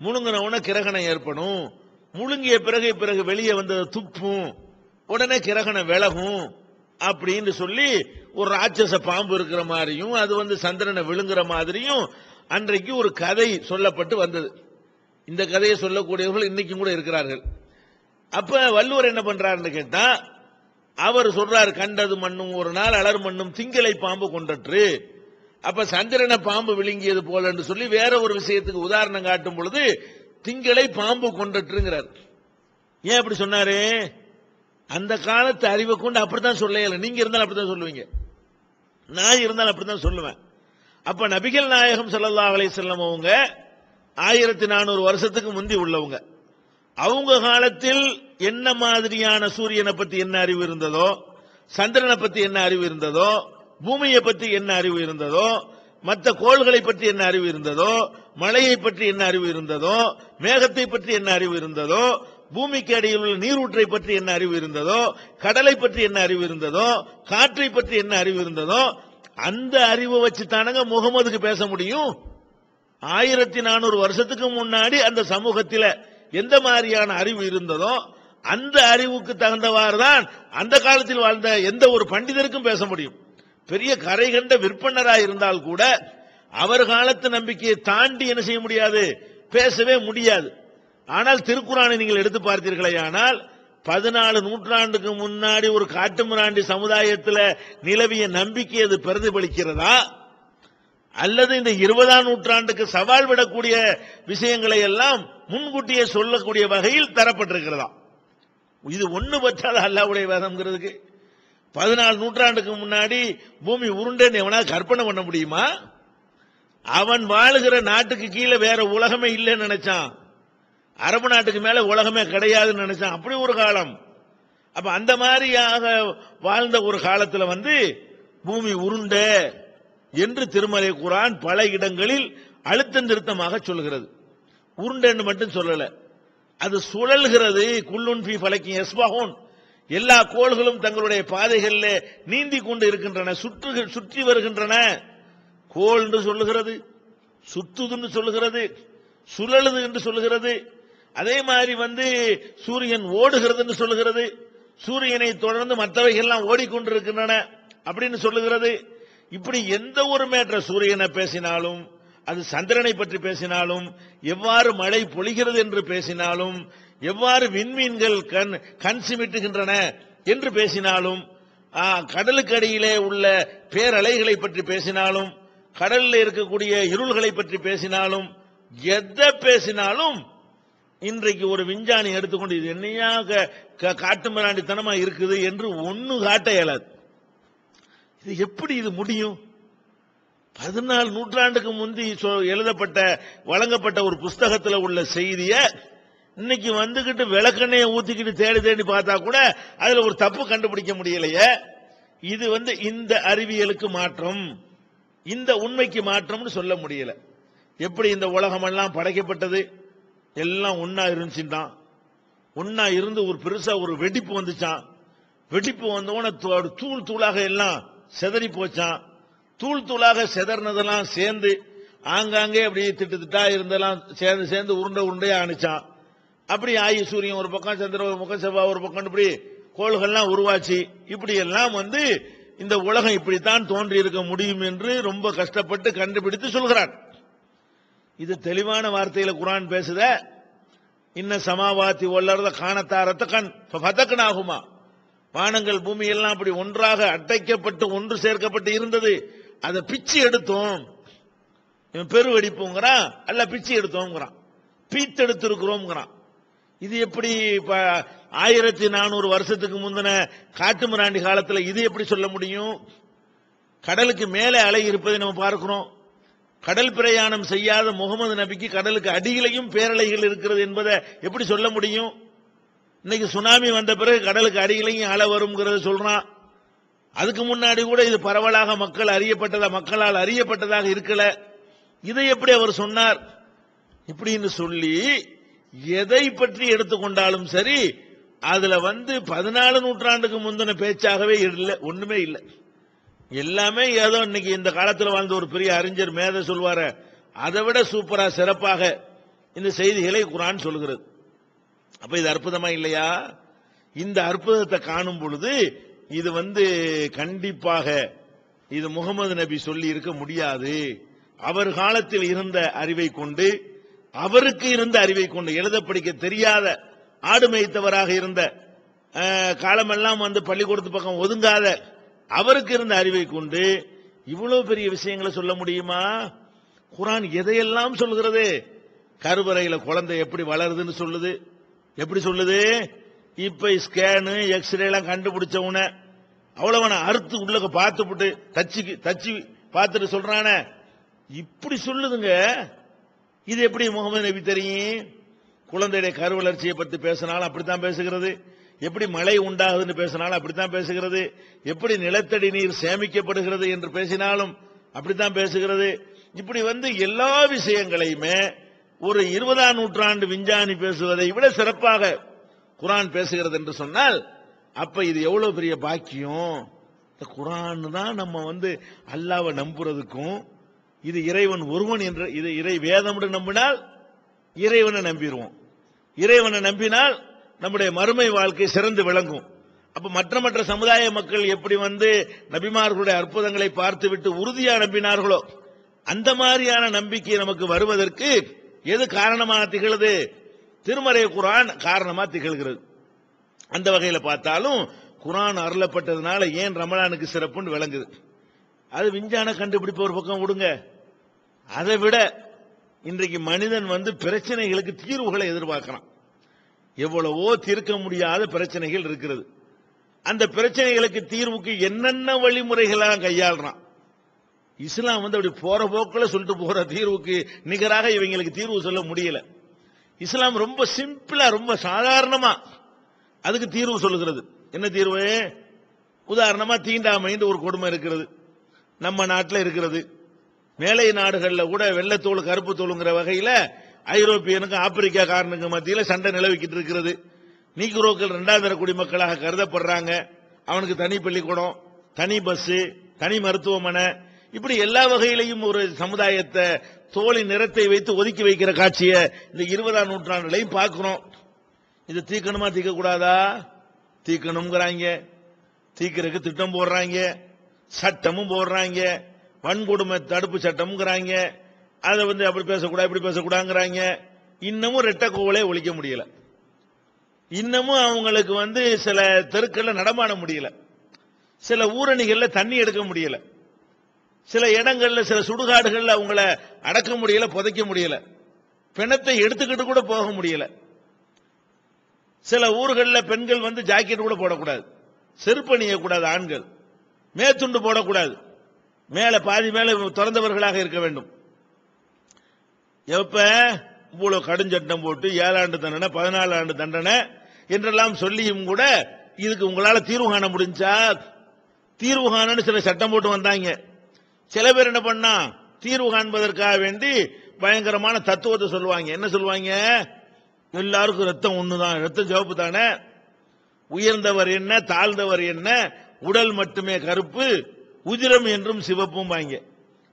Speaker 2: முழுங்கின கிரகணம் ஏற்படும், முழுங்கிய பிறகு வெளியே வந்து துப்பும், உடனே கிரகணம் விலகும் அப்படின்னு சொல்லி ஒரு ராட்சச பாம்பு இருக்கிற மாதிரியும் அது வந்து சந்திரனை விழுங்குற மாதிரியும் அன்றைக்கு ஒரு கதை சொல்லப்பட்டு வந்தது. இந்த கதையை சொல்லக்கூடியவர்கள் இன்னைக்கும் கூட இருக்கிறார்கள். அப்ப வள்ளுவர் என்ன பண்றாருன்னு கேட்டா, அவர் சொல்றாரு, கண்டது மண்ணும் ஒரு நாள் அலர் மண்ணும் திங்களை பாம்பு கொண்டற்று. அப்ப சந்திரனை பாம்பு விழுங்கியது போல என்று சொல்லி வேற ஒரு விஷயத்துக்கு உதாரணம் காட்டும் பொழுது திங்களை பாம்பு கொண்டற்றுங்கிறார். ஏன் அப்படி சொன்னாரு? அந்த காலத்து அறிவை கொண்டு அப்படித்தான் சொல்ல. நீங்க இருந்தாலும் அப்படித்தான் சொல்லுவீங்க, நான் இருந்தாலும் அப்படித்தான் சொல்லுவேன். அப்ப நபிகள் நாயகம் ஸல்லல்லாஹு அலைஹி வஸல்லம் அவங்க 1400 வருஷத்துக்கு முந்தி உள்ளவங்க. அவங்க காலத்தில் என்ன மாதிரியான சூரியனை பத்தி என்ன அறிவு இருந்ததோ, சந்திரனை பத்தி என்ன அறிவு இருந்ததோ, பூமியை பற்றி என்ன அறிவு இருந்ததோ, மற்ற கோள்களை பற்றி என்ன அறிவு இருந்ததோ, மழையை பற்றி என்ன அறிவு இருந்ததோ, மேகத்தை பற்றி என்ன அறிவு இருந்ததோ, பூமிக்கு அடியில் உள்ள நீரூற்றை பற்றி என்ன அறிவு இருந்ததோ, கடலை பற்றி என்ன அறிவு இருந்ததோ, காற்றை பற்றி என்ன அறிவு இருந்ததோ, அந்த அறிவை வச்சு தானங்க முகமதுக்கு பேச முடியும். 1400 வருஷத்துக்கு முன்னாடி அந்த சமூகத்தில் எந்த மாதிரியான அறிவு இருந்ததோ அந்த அறிவுக்கு தகுந்தவாறு தான் அந்த காலத்தில் வாழ்ந்த எந்த ஒரு பண்டிதருக்கும் பேச முடியும். பெரிய கரை கண்ட விற்பனராக இருந்தால் கூட அவர் காலத்து நம்பிக்கையை தாண்டி என்ன செய்ய முடியாது, பேசவே முடியாது. ஆனால் திருக்குர்ஆனை நீங்கள் எடுத்து பார்த்தீர்களே, ஆனால் 14 நூற்றாண்டுக்கு முன்னாடி ஒரு காட்டுமிராண்டி சமுதாயத்தில் நிலவிய நம்பிக்கை அது பிரதிபலிக்கிறதா, அல்லது இந்த 20ஆம் நூற்றாண்டுக்கு சவால் விடக்கூடிய விஷயங்களை எல்லாம் முன்கூட்டியே சொல்லக்கூடிய வகையில் தரப்பட்டிருக்கிறதா? இது ஒண்ணு பற்றாத அல்லாஹ்வுடைய வேதம்ங்கிறதுக்கு 14 நூற்றாண்டுக்கு முன்னாடி பூமி உருண்டேன்னு எவனா கற்பனை பண்ண முடியுமா? அவன் வாழுகிற நாட்டுக்கு கீழே வேற உலகமே இல்லைன்னு நினைச்சான், அரபு நாட்டுக்கு மேல உலகமே கிடையாதுன்னு நினைச்சான். அப்படி ஒரு காலம். அப்ப அந்த மாதிரியாக வாழ்ந்த ஒரு காலத்துல வந்து பூமி உருண்ட என்று திருமறை குர்ஆன் பல இடங்களில் அழுத்தம் திருத்தமாக சொல்கிறது. உருண்டன்னு மட்டும் சொல்லல, அது சுழல்கிறது. குல்லுன் ஃபீ ஃபலக்கின் யஸ்பஹூன், எல்லா கோள்களும் தங்களுடைய பாதைகளில் நீந்தி கொண்டு இருக்கின்றன, சுற்றி வருகின்றன. கோள் என்று சொல்லுகிறது, சுத்துதுன்னு சொல்லுகிறது, சுழலுது என்று சொல்லுகிறது. அதே மாதிரி வந்து சூரியன் ஓடுகிறது என்று சொல்லுகிறது, சூரியனை தொடர்ந்து மற்றவைகள்லாம் ஓடிக்கொண்டிருக்கின்றன அப்படின்னு சொல்லுகிறது. இப்படி எந்த ஒரு மேற்ற சூரியனை பேசினாலும் அது சந்திரனை பற்றி பேசினாலும், எவ்வாறு மழை பொழிகிறது என்று பேசினாலும், எவ்வாறு விண்மீன்கள் கண் சிமிட்டுகின்றன என்று பேசினாலும், கடலுக்கு அடியிலே உள்ள பேரலைகளை பற்றி பேசினாலும், கடலில் இருக்கக்கூடிய இருள்களை பற்றி பேசினாலும், எதை பேசினாலும் இன்றைக்கு ஒரு விஞ்ஞானி எடுத்துக்கொண்டு இது என்னையா காட்டு மிராண்டித்தனமா இருக்குது என்று ஒன்னு காட்ட இயலாது. இது எப்படி இது முடியும்? 14 நூற்றாண்டுக்கு முந்தி எழுதப்பட்ட வழங்கப்பட்ட ஒரு புஸ்தகத்தில் உள்ள செய்திய இன்னைக்கு வந்துகிட்டு விளக்கெண்ணையை ஊத்திக்கிட்டு தேடி தேடி பார்த்தா கூட அதுல ஒரு தப்பு கண்டுபிடிக்க முடியலையே. இது இந்த அறிவியலுக்கு மாற்றம், இந்த உண்மைக்கு மாற்றம்னு சொல்ல முடியல. எப்படி இந்த உலகம் எல்லாம் படைக்கப்பட்டது? எல்லாம் ஒன்னா இருந்துச்சுட்டான். ஒன்னா இருந்து ஒரு பெருசா ஒரு வெடிப்பு வந்துச்சான். வெடிப்பு வந்தோட தூள் தூளாக எல்லாம் செதறி போச்சான். தூள் தூளாக செதறினதெல்லாம் சேர்ந்து ஆங்காங்கே அப்படி திட்டா இருந்தெல்லாம் சேர்ந்து சேர்ந்து உருண்டை உருண்டையா அனுச்சான். அப்படி ஆயி சூரியன் ஒரு பக்கம், சந்திரன் ஒரு பக்கம், செவ்வாய் ஒரு பக்கம், இப்படி கோள்கள்லாம் உருவாச்சு. இப்படி எல்லாம் இந்த உலகம் இப்படித்தான் தோன்றி இருக்க முடியும் என்று ரொம்ப கஷ்டப்பட்டு கண்டுபிடித்து சொல்கிறான். இது தெளிவான வார்த்தையில குர்ஆன் பேசுத. இன்ன சமாவாத்தி வல்லர்த காணத்தாரத்த கண் ஃபதக்னாஹுமா, வானங்கள் பூமி எல்லாம் அப்படி ஒன்றாக அடைக்கப்பட்டு ஒன்று சேர்க்கப்பட்டு இருந்தது, அதை பிச்சு எடுத்தோம். இவன் பெரு வெடிப்புங்கிறான், அல்ல பிச்சு எடுத்தோம்ங்கிறான், பீத்தெடுத்திருக்கிறோம்ங்கிறான். இது எப்படி 1400 வருஷத்துக்கு முந்தின காட்டு மிராண்டி காலத்தில் இது எப்படி சொல்ல முடியும்? கடலுக்கு மேலே அலை இருப்பதை நம்ம பார்க்கிறோம். கடல் பிரயாணம் செய்யாத முகமது நபிக்கு கடலுக்கு அடியிலையும் பேரலைகள் இருக்கிறது என்பதை எப்படி சொல்ல முடியும்? இன்னைக்கு சுனாமி வந்த பிறகு கடலுக்கு அடியிலையும் அலை வரும்ங்கிறத சொல்றான். அதுக்கு முன்னாடி கூட இது பரவலாக மக்களால் அறியப்பட்டதாக இருக்கல. இதை எப்படி அவர் சொன்னார்? இப்படின்னு சொல்லி எதை பற்றி எடுத்துக்கொண்டாலும் சரி, அதுல 14 நூற்றாண்டுக்கு முந்தின பேச்சாகவே இல்லை, ஒண்ணுமே இல்லை. எல்லாமே ஏதோ இன்னைக்கு இந்த காலத்தில் வாழ்ந்த ஒரு பெரிய அறிஞர் மேத சொல்வார, அதை விட சூப்பரா சிறப்பாக இந்த செய்திகளை குர்ஆன் சொல்கிறது. அப்ப இது அற்புதமா இல்லையா? இந்த அற்புதத்தை காணும் பொழுது இது கண்டிப்பாக இது முகமது நபி சொல்லி இருக்க முடியாது. அவர் காலத்தில் இருந்த அறிவை கொண்டு, அவருக்கு இருந்த அறிவை கொண்டு, எழுத படிக்க தெரியாத ஆடு மேய்த்தவராக இருந்த, காலமெல்லாம் பள்ளிக்கூடத்து பக்கம் ஒதுங்காத அவருக்கு இருந்த அறிவை கொண்டு இவ்வளவு பெரிய விஷயங்களை சொல்ல முடியுமா? குர்ஆன் எதையெல்லாம் சொல்கிறது? கருவறையில குழந்தை எப்படி வளருதுன்னு சொல்லுது. எப்படி சொல்லுது? இப்ப ஸ்கேனு எக்ஸ்ரே எல்லாம் கண்டுபிடிச்ச உடனே அவ்வளவு அறுத்து உள்ள பார்த்துட்டு தச்சு பார்த்துட்டு சொல்றானே, இப்படி சொல்லுதுங்க. இது எப்படி முகமது நபி தெரியும்? குழந்தையுடைய கருவளர்ச்சியை பற்றி பேசினாலும் அப்படித்தான் பேசுகிறது, எப்படி மழை உண்டாகுதுன்னு பேசினாலும் அப்படித்தான் பேசுகிறது, எப்படி நிலத்தடி நீர் சேமிக்கப்படுகிறது என்று பேசினாலும் அப்படித்தான் பேசுகிறது. இப்படி எல்லா விஷயங்களையுமே ஒரு 20ஆம் நூற்றாண்டு விஞ்ஞானி பேசுவதை விட சிறப்பாக குர்ஆன் பேசுகிறது என்று சொன்னால், அப்ப இது எவ்வளவு பெரிய பாக்கியம். குர்ஆன் தான் நம்ம அல்லாஹ்வை நம்புறதுக்கும், இது இறைவன் ஒருவன் என்ற இது இறை வேதம் நம்பினால் இறைவனை நம்பிடுவோம். இறைவனை நம்பினால் நம்முடைய மறுமை வாழ்க்கை சிறந்து விளங்கும். அப்ப மற்ற சமுதாய மக்கள் எப்படி நபிமார்களுடைய அற்புதங்களை பார்த்துவிட்டு உறுதியா நம்பினார்களோ, அந்த மாதிரியான நம்பிக்கை நமக்கு வருவதற்கு எது காரணமாக திகழ்கிறது? திருமறை குர்ஆன் காரணமா திகழ்கிறது. அந்த வகையில் பார்த்தாலும் குர்ஆன் அருளப்பட்டதுனால ஏன் ரமலானுக்கு சிறப்புன்னு விளங்குது. அது விஞ்ஞான கண்டுபிடிப்பு ஒரு பக்கம் விடுங்க. அதை விட இன்றைக்கு மனிதன் பிரச்சனைகளுக்கு தீர்வுகளை எதிர்பார்க்கிறான். எவ்வளவோ தீர்க்க முடியாத பிரச்சனைகள் இருக்கிறது. அந்த பிரச்சனைகளுக்கு தீர்வுக்கு என்னென்ன வழிமுறைகளாக கையாளுறான். இஸ்லாம் அப்படி போற போக்கில் சொல்லிட்டு போற தீர்வுக்கு நிகராக இவங்களுக்கு தீர்வு சொல்ல முடியல. இஸ்லாம் ரொம்ப சிம்பிளா, ரொம்ப சாதாரணமா அதுக்கு தீர்வு சொல்லுகிறது. என்ன தீர்வு? உதாரணமா தீண்டாமைன்னு ஒரு கொடுமை இருக்கிறது, நம்ம நாட்டில் இருக்கிறது. மேலை நாடுகளில் கூட வெள்ளத்தோல் கருப்பு தோலுங்கிற வகையில் ஐரோப்பியனுக்கு ஆப்பிரிக்காக்காரனுக்கு மத்தியில் சண்டை நிலவிக்கிட்டு இருக்கிறது. நீக்ரோக்கள் 2ஆம் தர குடிமக்களாக கருதப்படுறாங்க. அவனுக்கு தனி பள்ளிக்கூடம், தனி பஸ், தனி மருத்துவமனை, இப்படி எல்லா வகையிலையும் ஒரு சமுதாயத்தை தோலின் நிறத்தை வைத்து ஒதுக்கி வைக்கிற காட்சியை இந்த 20ஆம் நூற்றாண்டுலையும் பார்க்கிறோம். இது தீக்கணுமா தீக்க கூடாதா? தீக்கணுங்கிறாங்க, தீக்கிறதுக்கு திட்டம் போடுறாங்க, சட்டமும் போடுறாங்க, வன்கொடுமை தடுப்பு சட்டம்ங்கிறாங்க, அதை வந்து அப்படி பேசக்கூடாது இப்படி பேசக்கூடாதுங்கிறாங்க. இன்னமும் ரெட்டக்கோவலே ஒழிக்க முடியல. இன்னமும் அவங்களுக்கு வந்து சில தெருக்கள்ல நடமாட முடியல, சில ஊரணிகள்ல தண்ணி எடுக்க முடியல, சில இடங்கள்ல சில சுடுகாடுகள்ல அவங்கள அடக்க முடியல, புதைக்க முடியல, பிணத்தை எடுத்துக்கிட்டு கூட போக முடியல. சில ஊர்களில் பெண்கள் வந்து ஜாக்கெட் கூட போடக்கூடாது, செருப்பு அணியக்கூடாது, ஆண்கள் மேத்துண்டு போடக்கூடாது, மேல பாதி மேல திறந்தவர்களாக இருக்க வேண்டும். எப்ப இவ்வளவு கடுஞ்சட்டம் போட்டு 7 ஆண்டு தண்டனை 14 ஆண்டு தண்டனை என்றெல்லாம் சொல்லியும் கூட இதுக்கு உங்களால தீர்வு காண முடிஞ்சா? தீர்வு காணன்னு சில சட்டம் போட்டு வந்தாங்க. சில பேர் என்ன பண்ணா, தீர்வு காண்பதற்காக வேண்டி பயங்கரமான தத்துவத்தை சொல்லுவாங்க. என்ன சொல்லுவாங்க? எல்லாருக்கும் ரத்தம் ஒண்ணுதான், ரத்தம் சிவப்பு தானே, உயர்ந்தவர் என்ன தாழ்ந்தவர் என்ன, உடல் மட்டுமே கருப்பு, உதிரம் என்றும் சிவப்பும் வாங்க.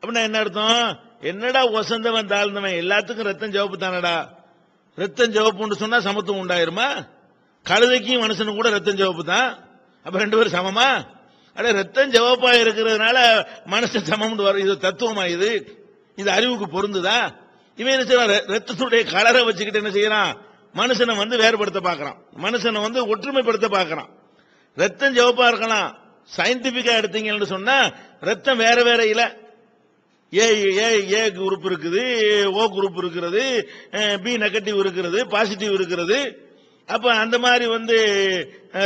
Speaker 2: அப்படின்னா என்ன அர்த்தம்? என்னடா வசந்தவன் தாழ்ந்தவன், எல்லாத்துக்கும் ரத்தம் சிவப்பு தானடா. ரத்தம் சிவப்புன்னு சொன்னா சமத்துவம் உண்டாயிருமா? கழுதைக்கும் மனுஷனுக்கு கூட ரத்தம் சிவப்பு தான், அப்ப 2 பேரும் சமமா? அட ரத்தம் சிவப்பா இருக்கிறதுனால மனுஷன் சமம் வரும். இது தத்துவமா? இது அறிவுக்கு பொருந்துதா? இவன் என்ன செய்யறான்? ரத்தத்துடைய கலரை வச்சுக்கிட்டு என்ன செய்யறான்? மனுஷனை வந்து வேறுபடுத்த பாக்குறான், மனுஷனை வந்து ஒற்றுமைப்படுத்த பாக்குறான். ரத்தம் சிவப்பா இருக்கலாம், சயின்டிபிக்கா எடுத்தீங்கன்னு சொன்னா ரத்தம் வேற வேற இல்ல. ஏ குரூப் இருக்குது, ஓ குரூப் இருக்கிறது, பி நெகட்டிவ் இருக்கிறது, பாசிட்டிவ் இருக்கிறது. அப்ப அந்த மாதிரி வந்து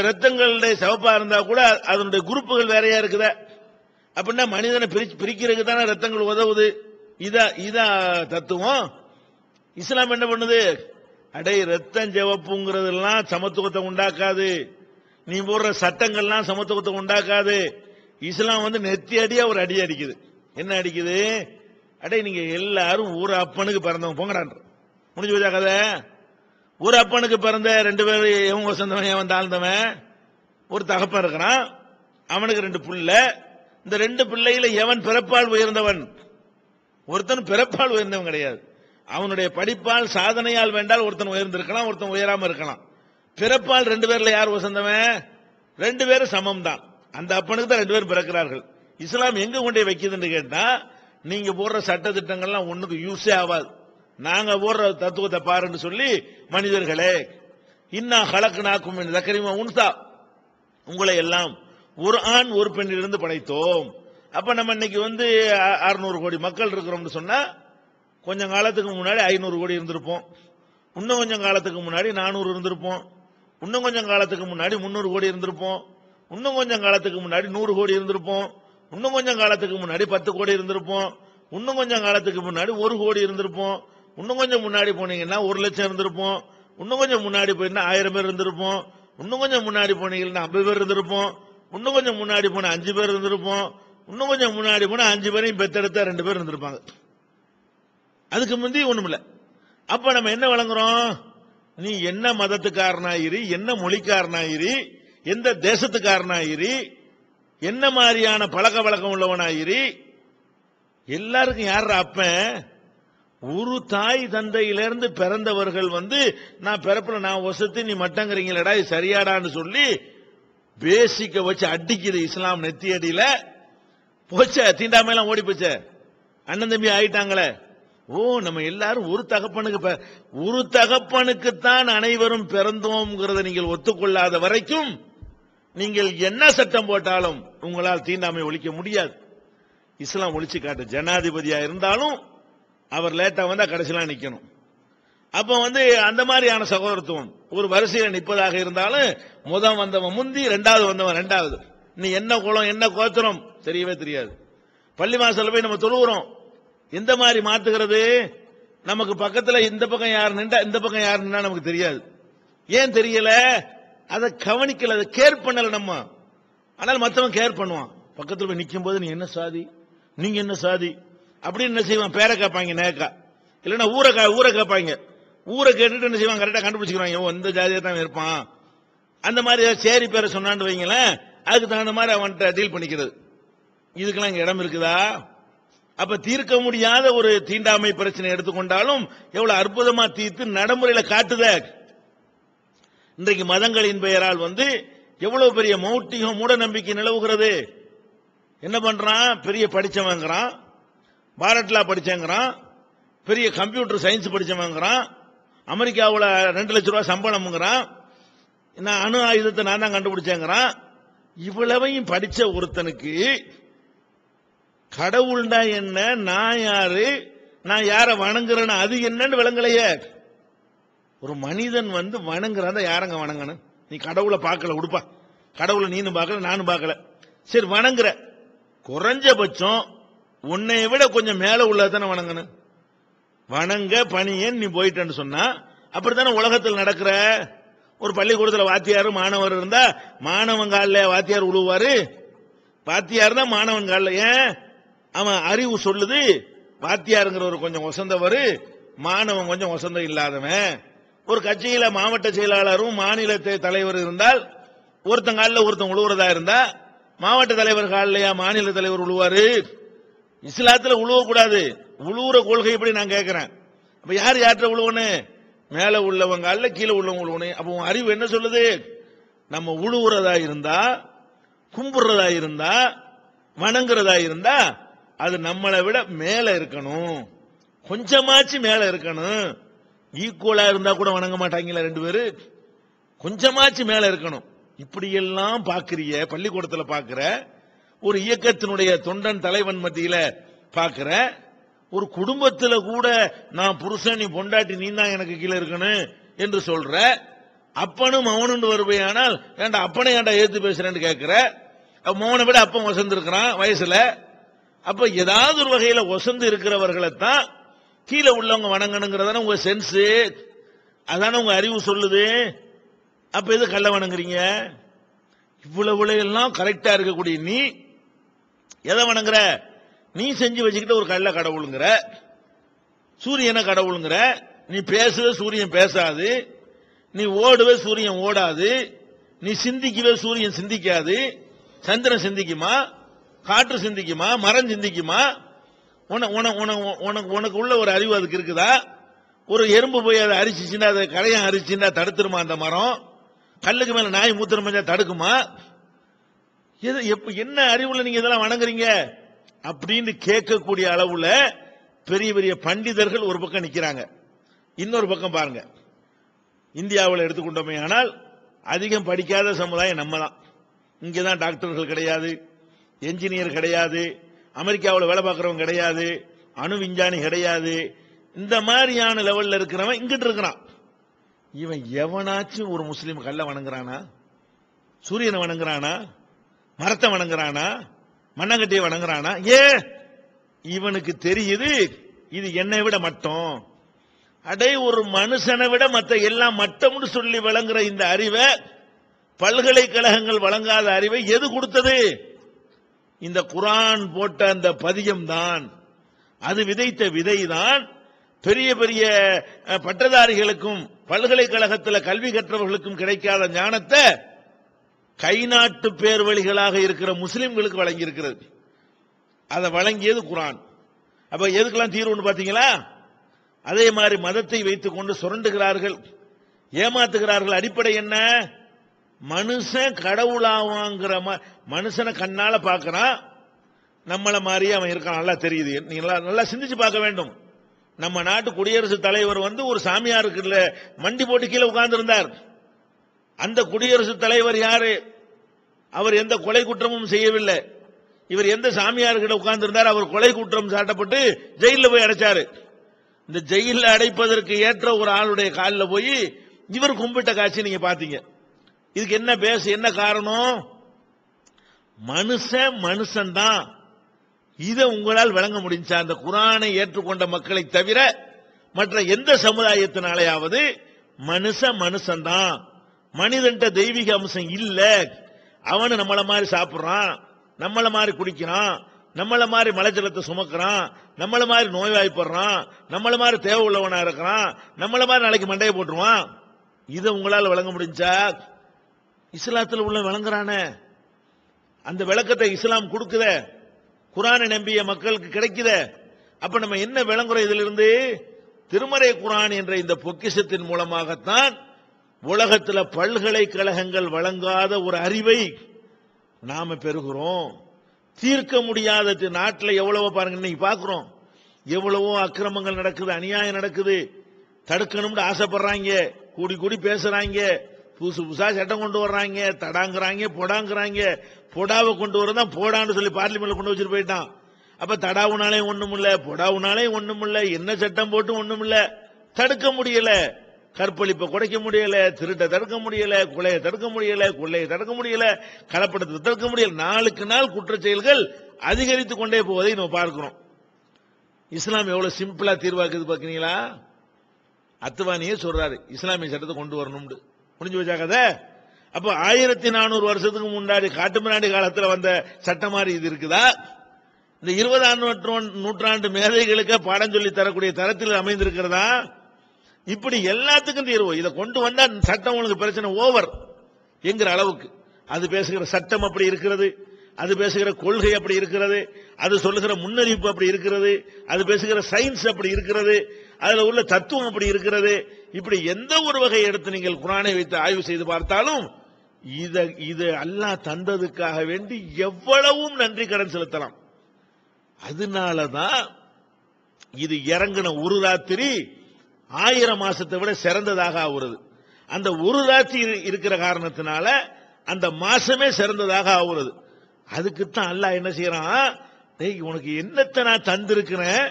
Speaker 2: ரத்தங்களுடைய சிவப்பா இருந்தா கூட அதனுடைய குரூப்புகள் வேறையா இருக்குதா? அப்படின்னா மனிதனை பிரிக்கிறதுக்கு தானே ரத்தங்கள் உதவுது. இதா தத்துவம். இஸ்லாம் என்ன பண்ணுது? அடே ரத்தம் சிவப்புங்கிறதெல்லாம் சமத்துவத்தை உண்டாக்காது, நீ போடுற சட்டங்கள்லாம் சமத்துவத்தை உண்டாக்காது. இஸ்லாம் வந்து நெத்தி அடியா ஒரு அடி அடிக்குது. என்ன அடிக்குது? அடே நீங்க எல்லாரும் ஒரு அப்பனுக்கு பிறந்தவங்க போங்கடான்ற. முடிஞ்சு போச்சா கதை? ஒரு அப்பனுக்கு பிறந்த 2 பேர், எவன் வசந்தவன் எவன் தாழ்ந்தவன்? ஒரு தகப்பன் இருக்கிறான், அவனுக்கு 2 பிள்ளை. இந்த 2 பிள்ளையில எவன் பிறப்பால் உயர்ந்தவன்? ஒருத்தன் பிறப்பால் உயர்ந்தவன் கிடையாது, அவனுடைய படிப்பால் சாதனையால் வேண்டால் ஒருத்தன் உயர்ந்திருக்கலாம், ஒருத்தன் உயராம இருக்கலாம். பிறப்பால் 2 பேர்ல யார் வசந்தவன்? 2 பேரும் சமம் தான். அந்த அப்பனுக்கு தான் 2 பேரும் பிறக்கிறார்கள். இஸ்லாம் எங்க கொண்டே வைக்குதுன்னு கேட்டா, நீங்க போடுற சட்ட திட்டங்கள்லாம் ஒண்ணுக்கு யூஸே ஆகாது, நாங்க போடுற தத்துவத்தை பாருன்னு சொல்லி, மனிதர்களே இன்னா ஹலக்னாக்கும் மின் ذكر وانثى, உங்களை எல்லாம் ஒரு ஆண் ஒரு பெண்ணிலிருந்து படைத்தோம். அப்ப நம்ம இன்னைக்கு வந்து 600 கோடி மக்கள் இருக்கிறோம்னு சொன்னா, கொஞ்சம் காலத்துக்கு முன்னாடி 500 கோடி இருந்திருப்போம், இன்னும் கொஞ்சம் காலத்துக்கு முன்னாடி 400 இருந்திருப்போம், இன்னும் கொஞ்சம் காலத்துக்கு முன்னாடி 300 கோடி இருந்திருப்போம், இன்னும் கொஞ்சம் காலத்துக்கு முன்னாடி 100 கோடி இருந்திருப்போம், இன்னும் கொஞ்சம் காலத்துக்கு முன்னாடி 10 கோடி இருந்திருப்போம், இன்னும் கொஞ்சம் காலத்துக்கு முன்னாடி 1 கோடி இருந்திருப்போம், இன்னும் கொஞ்சம் முன்னாடி போனீங்கன்னா 1 லட்சம் இருந்திருப்போம், இன்னும் கொஞ்சம் முன்னாடி போயிருந்தா 1000 பேர் இருந்திருப்போம், இன்னும் கொஞ்சம் முன்னாடி போனீங்கன்னா 50 பேர் இருந்திருப்போம், இன்னும் கொஞ்சம் முன்னாடி போன 5 பேர் இருந்திருப்போம், இன்னும் கொஞ்சம் முன்னாடி போன 5 பேரையும் பெத்தெடுத்த 2 பேர் இருந்திருப்பாங்க. அதுக்கு முந்தி ஒண்ணுமில்ல. அப்ப நம்ம என்ன வழங்குறோம்? நீ என்ன மதத்துக்காரனாயிரி, என்ன மொழிக்காரனாயிரி, எந்த தேசத்துக்காரனாயிரி, என்ன மாதிரியான பழக்க வழக்கம் உள்ளவனாயிரி, எல்லாருக்கும் யார் அப்பன்? ஒரு தாய் தந்தையிலிருந்து பிறந்தவர்கள் வந்து நான் பிறப்புல நான் வசதி நீ மட்டங்கிறீங்களடா, இது சரியாடான்னு சொல்லி பேசிக்க வச்சு அடிக்குது இஸ்லாம். நெத்தி அடியில போச்ச, தீண்டாமையெல்லாம் ஓடி போச்ச, அண்ணன் தம்பி ஆயிட்டாங்களே. ஓ நம்ம எல்லாரும் ஒரு தகப்பனுக்குத்தான் அனைவரும் பிறந்தோம்ங்கிறத நீங்கள் ஒத்துக்கொள்ளாத வரைக்கும் நீங்கள் என்ன சட்டம் போட்டாலும் உங்களால் தீண்டாமை ஒழிக்க முடியாது. இஸ்லாம் ஒழிச்சு காட்டு. ஜனாதிபதியா இருந்தாலும் அவர் லேட்டா வந்தா கடைசிலாம் நிக்கணும். அப்ப வந்து அந்த மாதிரியான சகோதரத்துவம் ஒரு வரிசையில் நிற்பதாக இருந்தாலும் முதல் வந்தவன் முந்தி, 2வது வந்தவன் 2வது. நீ என்ன குலம் என்ன கோத்திரம் தெரியவே தெரியாது. பள்ளி வாசல்ல போய் நம்ம தொழுகிறோம், எந்த மாதிரி மாத்துகிறது? நமக்கு பக்கத்துல இந்த பக்கம் யார் நின்றா இந்த பக்கம் யார் நின்றா நமக்கு தெரியாது. ஏன் தெரியல? அதை கவனிக்கல, அதை கேர் பண்ணல நம்ம. ஆனால் மற்றவன் கேர் பண்ணுவான். பக்கத்துல போய் நிற்கும் போது நீ என்ன சாதி, நீங்க என்ன சாதி அப்படின்னு என்ன செய்வான்? பேரை கேட்பாங்க நேக்கா, இல்லைன்னா ஊரை கேட்பாங்க. ஊரை கேட்டுட்டு என்ன செய்வான்? கரெக்டா கண்டுபிடிச்சுக்கிறாங்க, இந்த ஜாதியா தான் இருப்பான். அந்த மாதிரி சேரி பேரை சொன்னான்னு வைங்களேன், அதுக்கு தகுந்த மாதிரி அவன்கிட்ட டீல் பண்ணிக்கிறது. இதுக்கெல்லாம் இங்க இடம் இருக்குதா? அப்ப தீர்க்க முடியாத ஒரு தீண்டாமை பிரச்சனை எடுத்துக்கொண்டாலும் எவ்வளவு அற்புதமா தீர்த்து நடைமுறையில காட்டுத. இன்றைக்கு மதங்களின் பெயரால் வந்து எவ்வளவு பெரிய மௌட்டிகம் மூட நம்பிக்கை நிலவுகிறது. என்ன பண்றான்? பெரிய படிச்சவங்கிறான், பாரட்லா படிச்சேங்கிறான், பெரிய கம்ப்யூட்டர் சயின்ஸ் படிச்சவங்கிறான், அமெரிக்காவில் 2 லட்சம் ரூபாய் சம்பளம்ங்கிறான், நான் அணு ஆயுதத்தை நான் தான் கண்டுபிடிச்சேங்கிறான். இவ்வளவையும் படிச்ச ஒருத்தனுக்கு கடவுள்டா என்ன, நான் யாரு, நான் யார வணங்குறேன்னு அது என்னன்னு விளங்கலையே. ஒரு மனிதன் வணங்குறான், யாரங்க வணங்கணும்? நீ கடவுளை பார்க்கல, உடுப்பா, கடவுளை நீனும் பார்க்கல நானும் பார்க்கல, சரி வணங்குற, குறைஞ்சபட்சம் உன்னை விட கொஞ்சம் மேல உள்ளதானே வணங்கணும். வணங்க பணியன் நீ போயிட்டேன்னு சொன்னா அப்படித்தானே உலகத்தில் நடக்கிற. ஒரு பள்ளிக்கூடத்தில் வாத்தியார் மாணவர் இருந்தா மாணவன் காலில் வாத்தியார் உழுவாரு, வாத்தியார் தான் மாணவன் காலில். ஏன்? அவன் அறிவு சொல்லுது வாத்தியாருங்கிறவர் கொஞ்சம் வசந்தவர், மாணவன் கொஞ்சம் வசந்தம் இல்லாதவன். ஒரு கட்சியில மாவட்ட செயலாளரும் மாநில தலைவர் இருந்தால் ஒருத்தன் காலில் ஒருத்தன் உழுவுறதா இருந்தா மாவட்ட தலைவர் காலிலையா மாநில தலைவர் உழுவாரு? இஸ்லாத்துல உழுவக்கூடாது. உழுவுற கொள்கை எப்படி நான் கேட்கிறேன். அப்ப யார் யார்கிட்ட உழுவனு? மேல உள்ளவங்க அல்ல, கீழே உள்ளவங்க உழுவனு. அப்போ அறிவு என்ன சொல்லுது? நம்ம உழுவுறதா இருந்தா, கும்புறதா இருந்தா, வணங்குறதா இருந்தா அது நம்மளை விட மேல இருக்கணும், கொஞ்சமாச்சு மேல இருக்கணும். ஈக்குவலா இருந்தா கூட வணங்க மாட்டாங்களா 2 பேரு? கொஞ்சமாச்சு மேல இருக்கணும். இப்படியெல்லாம் பாக்குறிய, பள்ளிக்கூடத்தில் பாக்குற, ஒரு இயக்கத்தினுடைய தொண்டன் தலைவன் மத்தியில பாக்குற, ஒரு குடும்பத்தில் கூட நான் புருஷன் நீ பொண்டாட்டி நீ தான் எனக்கு கீழே இருக்கணும் என்று சொல்ற, அப்பனும் மௌனு வருவையானால் ஏன்டா அப்பனை ஏன்டா ஏத்து பேசுறேன்னு கேட்கிற. மௌனை விட அப்பன் வசந்து இருக்கிறான் வயசுல. அப்ப ஏதாவது ஒரு வகையில வசந்து இருக்கிறவர்களை தான் கீழே உள்ளவங்க வணங்கணுங்கிறதான உங்க சென்ஸ், அதான உங்க அறிவு சொல்லுது. அப்ப எது கள்ள வணங்குறீங்க? இவ்வளவு எல்லாம் கரெக்டா இருக்கக்கூடிய நீ எதை வணங்குற? நீ செஞ்சு வச்சுக்கிட்ட ஒரு கள்ள கடவுளுங்கிற, சூரியனை கடவுளுங்கிற. நீ பேசுவே சூரியன் பேசாது, நீ ஓடுவே சூரியன் ஓடாது, நீ சிந்திக்கவே சூரியன் சிந்திக்காது. சந்திரன் சிந்திக்குமா? காற்று சிந்திக்குமா? மரம் சிந்திக்குமா? உனக்கு உள்ள ஒரு அறிவு அதுக்கு இருக்குதா? ஒரு எறும்பு போய் அதை அரிச்சுன்னா, அதை கரையான் அரிச்சுன்னா தடுத்துருமா அந்த மரம்? கல்லுக்கு மேல நாய் மூத்திரம் பஞ்சா தடுக்குமா? என்ன அறிவுல நீங்க இதெல்லாம் வணங்குறீங்க அப்படின்னு கேட்கக்கூடிய அளவுல பெரிய பெரிய பண்டிதர்கள் ஒரு பக்கம் நிக்கிறாங்க. இன்னொரு பக்கம் பாருங்க, இந்தியாவில் எடுத்துக்கொண்டோமே ஆனால் அதிகம் படிக்காத சமுதாயம் நம்ம தான். இங்கதான் டாக்டர்கள் கிடையாது, என்ஜினியர் கிடையாது, அமெரிக்காவில் வேலை பார்க்கிறவங்க கிடையாது, அணு விஞ்ஞானி கிடையாது. இந்த மாதிரியான லெவல்ல இருக்கிறவன் இங்கிட்டு இருக்கிறான். இவன் எவனாச்சும் ஒரு முஸ்லீம் கல்ல வணங்குறானா? சூரியனை வணங்குறானா? மரத்தை வணங்குறானா? மண்ணங்கட்டியை வணங்குறானா? ஏன்? இவனுக்கு தெரியுது இது என்னை விட மட்டம். அடே, ஒரு மனுஷனை விட மற்ற எல்லாம் மட்டம்னு சொல்லி வழங்குற இந்த அறிவை, பல்கலைக்கழகங்கள் வழங்காத அறிவை எது கொடுத்தது? இந்த குர்ஆன் போட்ட அந்த பதியம் தான். அது விதைத்த விதைதான் பெரிய பெரிய பட்டதாரிகளுக்கும் பல்கலைக்கழகத்தில் கல்வி கற்றவர்களுக்கும் கிடைக்காத ஞானத்தை கை நாட்டு பேர் வழிகளாக இருக்கிற முஸ்லிம்களுக்கு வழங்கி இருக்கிறது. அதை வழங்கியது குர்ஆன். அப்ப எதுக்கெல்லாம் தீர்வுன்னு பாத்தீங்களா? அதே மாதிரி மதத்தை வைத்துக் கொண்டு சுரண்டுகிறார்கள், ஏமாத்துகிறார்கள். அடிப்படை என்ன? மனுஷன் கடவுளாவாங்கிற மனுஷனை கண்ணால பாக்கிறான், நம்மள மாதிரியே அவன் இருக்கான், நல்லா தெரியுது. நீங்க நல்லா சிந்திச்சு பார்க்க வேண்டும். நம்ம நாட்டு குடியரசுத் தலைவர் ஒரு சாமியாருக்கு மண்டி போட்டு கீழே உட்கார்ந்து இருந்தார். அந்த குடியரசுத் தலைவர் யாரு? அவர் எந்த கொலை குற்றமும் செய்யவில்லை. இவர் எந்த சாமியார்கிட்ட உட்கார்ந்து இருந்தார்? அவர் கொலை குற்றம் சாட்டப்பட்டு ஜெயிலில் போய் அடைச்சாரு. இந்த ஜெயிலில் அடைப்பதற்கு ஏற்ற ஒரு ஆளுடைய காலில் போய் இவர் கும்பிட்ட காட்சி நீங்க பாத்தீங்க. இதுக்கு என்ன பேச, என்ன காரணம்? மனுஷன் தான். இதை உங்களால் விளங்க முடிஞ்சா? அந்த குர்ஆனை ஏற்றுக்கொண்ட மக்களை தவிர மற்ற எந்த சமுதாயத்தினாலேயாவது மனுஷன் தான், மனிதன்ட்ட தெய்வீக அம்சம் இல்ல, அவனு நம்மள மாதிரி சாப்பிடுறான், நம்மள மாதிரி குடிக்கிறான், நம்மள மாதிரி மலைஜலத்தை சுமக்கிறான், நம்மள மாதிரி நோய்வாய்ப்படுறான், நம்மள மாதிரி தேவை உள்ளவனா இருக்கிறான், நம்மள மாதிரி நாளைக்கு மண்டையை போட்டுருவான். இதை உங்களால் விளங்க முடிஞ்சா? இஸ்லாத்தில் உள்ள விளங்குறான அந்த விளக்கத்தை இஸ்லாம் கொடுக்குத, குர்ஆனை நம்பிய மக்களுக்கு கிடைக்குத. அப்ப நம்ம என்ன விளங்குறோம் இதிலிருந்து? திருமறை குர்ஆன் என்ற இந்த பொக்கிஷத்தின் மூலமாகத்தான் உலகத்தில் பல்கலைக்கழகங்கள் வழங்காத ஒரு அறிவை நாம பெறுகிறோம். தீர்க்க முடியாத நாட்டில் எவ்வளவு பாருங்க இன்னைக்கு பார்க்கிறோம். எவ்வளவோ அக்கிரமங்கள் நடக்குது, அநியாயம் நடக்குது, தடுக்கணும்னு ஆசைப்படுறாங்க, கூடி கூடி பேசுறாங்க, புதுசு புதுசா சட்டம் கொண்டு வர்றாங்க, தடாங்கிறாங்க, பொடாங்கிறாங்க. பொடாவை கொண்டு வரதான் போடான்னு சொல்லி பார்லிமெண்ட்ல கொண்டு வச்சுட்டு போயிட்டான். அப்ப தடாவுனாலே ஒண்ணும் இல்ல, பொடாவுனாலே ஒண்ணும் இல்ல, என்ன சட்டம் போட்டு ஒண்ணும் இல்ல, தடுக்க முடியல. கற்பழிப்பை குறைக்க முடியல, திருட்டை தடுக்க முடியல, கொலையை தடுக்க முடியல, கொள்ளையை தடுக்க முடியல, கலப்படத்தை தடுக்க முடியல. நாளுக்கு நாள் குற்ற செயல்கள் அதிகரித்துக் கொண்டே போவதை நம்ம பார்க்கிறோம். இஸ்லாம் எவ்வளவு சிம்பிளா தீர்வாக்குது பாக்கிறீங்களா? அத்துவானியே சொல்றாரு இஸ்லாமிய சட்டத்தை கொண்டு வரணும், முடிஞ்சு வச்சா கதை. அப்ப 1400 வருஷத்துக்கு முன்னாடி காட்டுமிராண்டி காலத்தில் வந்த சட்டம் மாதிரி இது இருக்குதா? இந்த 20ஆம் நூற்றாண்டு மேதைகளுக்கு பாடம் சொல்லி தரக்கூடிய தரத்தில் அமைந்திருக்கிறதா? இப்படி எல்லாத்துக்கும் தீர்வு. இதை கொண்டு வந்தா சட்டம் உங்களுக்கு பிரச்சனை ஓவர் என்கிற அளவுக்கு அது பேசுகிற சட்டம் அப்படி இருக்கிறது, அது பேசுகிற கொள்கை அப்படி இருக்கிறது, அது சொல்லுகிற முன்னறிவிப்பு அப்படி இருக்கிறது, அது பேசுகிற சயின்ஸ் அப்படி இருக்கிறது, அதுல உள்ள தத்துவம் அப்படி இருக்கிறது. இப்படி எந்த ஒரு வகையை எடுத்து நீங்கள் குர்ஆனை வைத்து ஆய்வு செய்து பார்த்தாலும் இது அல்லாஹ் தந்ததுக்காக வேண்டி எவ்வளவும் நன்றி கடன் செலுத்தலாம். அதனாலதான் இது இறங்கின ஒரு ராத்திரி 1000 மாசத்தை விட சிறந்ததாக ஆகுறது. அந்த ஒரு ராத்திரி இருக்கிற காரணத்தினால அந்த மாசமே சிறந்ததாக ஆகுறது. அதுக்குத்தான் அல்லாஹ் என்ன செய்யறான், டேய் உனக்கு என்னத்தை நான் தந்திருக்கிறேன்,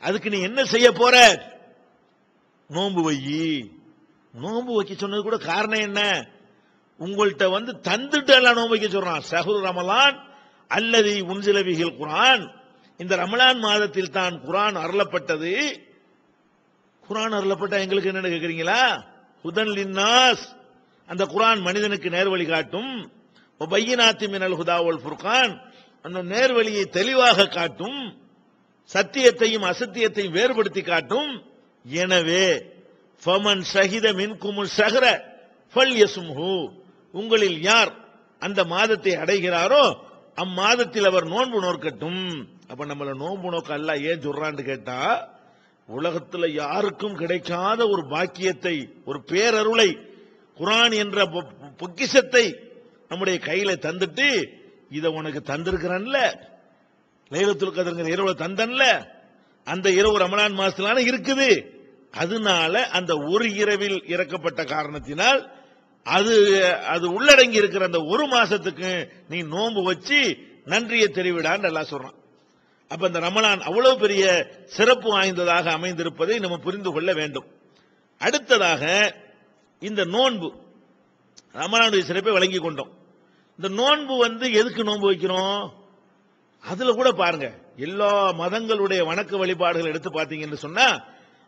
Speaker 2: அதுக்கு நீ என்ன செய்ய போற? நோன்பு வை. நோன்பு வைக்க சொன்னது கூட காரணம் என்ன? உங்கள்கிட்ட தந்துட்டு எல்லாம் நோன்பு வைக்க சொல்றான். ஷஹ்ரு ரமலான் அல்லதி உன்சில பிஹில் குர்ஆன், இந்த ரமலான் மாதத்தில் தான் குர்ஆன் அருளப்பட்டது. குர்ஆன் அருளப்பட்ட எங்களுக்கு என்ன கேக்குறீங்களா? ஹுதன் லின்னாஸ், அந்த குர்ஆன் மனிதனுக்கு நேர்வழி காட்டும். வபையினாத்தி மினல் ஹுதா வல் ஃபுர்கான், அந்த நேர்வழியை தெளிவாக காட்டும், சத்தியத்தையும் அசத்தியத்தையும் வேறுபடுத்தி காட்டும். எனவே ஃபமன் ஷஹித மின்குமுல் ஷஹ்ர ஃபல்யஸ்முஹு, உங்களில் யார் அந்த மாதத்தை அடைகிறாரோ அம்மாதத்தில் அவர் நோன்பு நோக்கட்டும். அப்ப நம்மள நோன்பு நோக்க அல்லாஹ் ஏன் சொல்றான்னு கேட்டா, உலகத்தில் யாருக்கும் கிடைக்காத ஒரு பாக்கியத்தை, ஒரு பேரருளை, குர்ஆன் என்ற பொக்கிஷத்தை நம்முடைய கையில தந்துட்டு, இதை உனக்கு தந்திருக்கிறேன்ல, லைலத்துல் கத்ர்ங்கிற இரவுல தந்தன்ல, அந்த இரவு ரமலான் மாசத்துல இருக்குது. அதனால அந்த ஒரு இரவில் இறக்கப்பட்ட காரணத்தினால் அது உள்ளடங்கி இருக்கிற அந்த ஒரு மாசத்துக்கு நீ நோன்பு வச்சு நன்றியை தெரிவிடான்னு அல்லாஹ் சொல்றான். அப்ப இந்த ரமலான் அவ்வளவு பெரிய சிறப்பு வாய்ந்ததாக அமைந்திருப்பதை நம்ம புரிந்து கொள்ள வேண்டும். அடுத்ததாக இந்த நோன்பு, ரமலானுடைய சிறப்பை வழங்கி கொண்டோம். இந்த நோன்பு எதுக்கு நோன்பு வைக்கிறோம்? அதுல கூட பாருங்க, எல்லா மதங்களுடைய வணக்க வழிபாடுகள் எடுத்து பார்த்தீங்கன்னு சொன்னா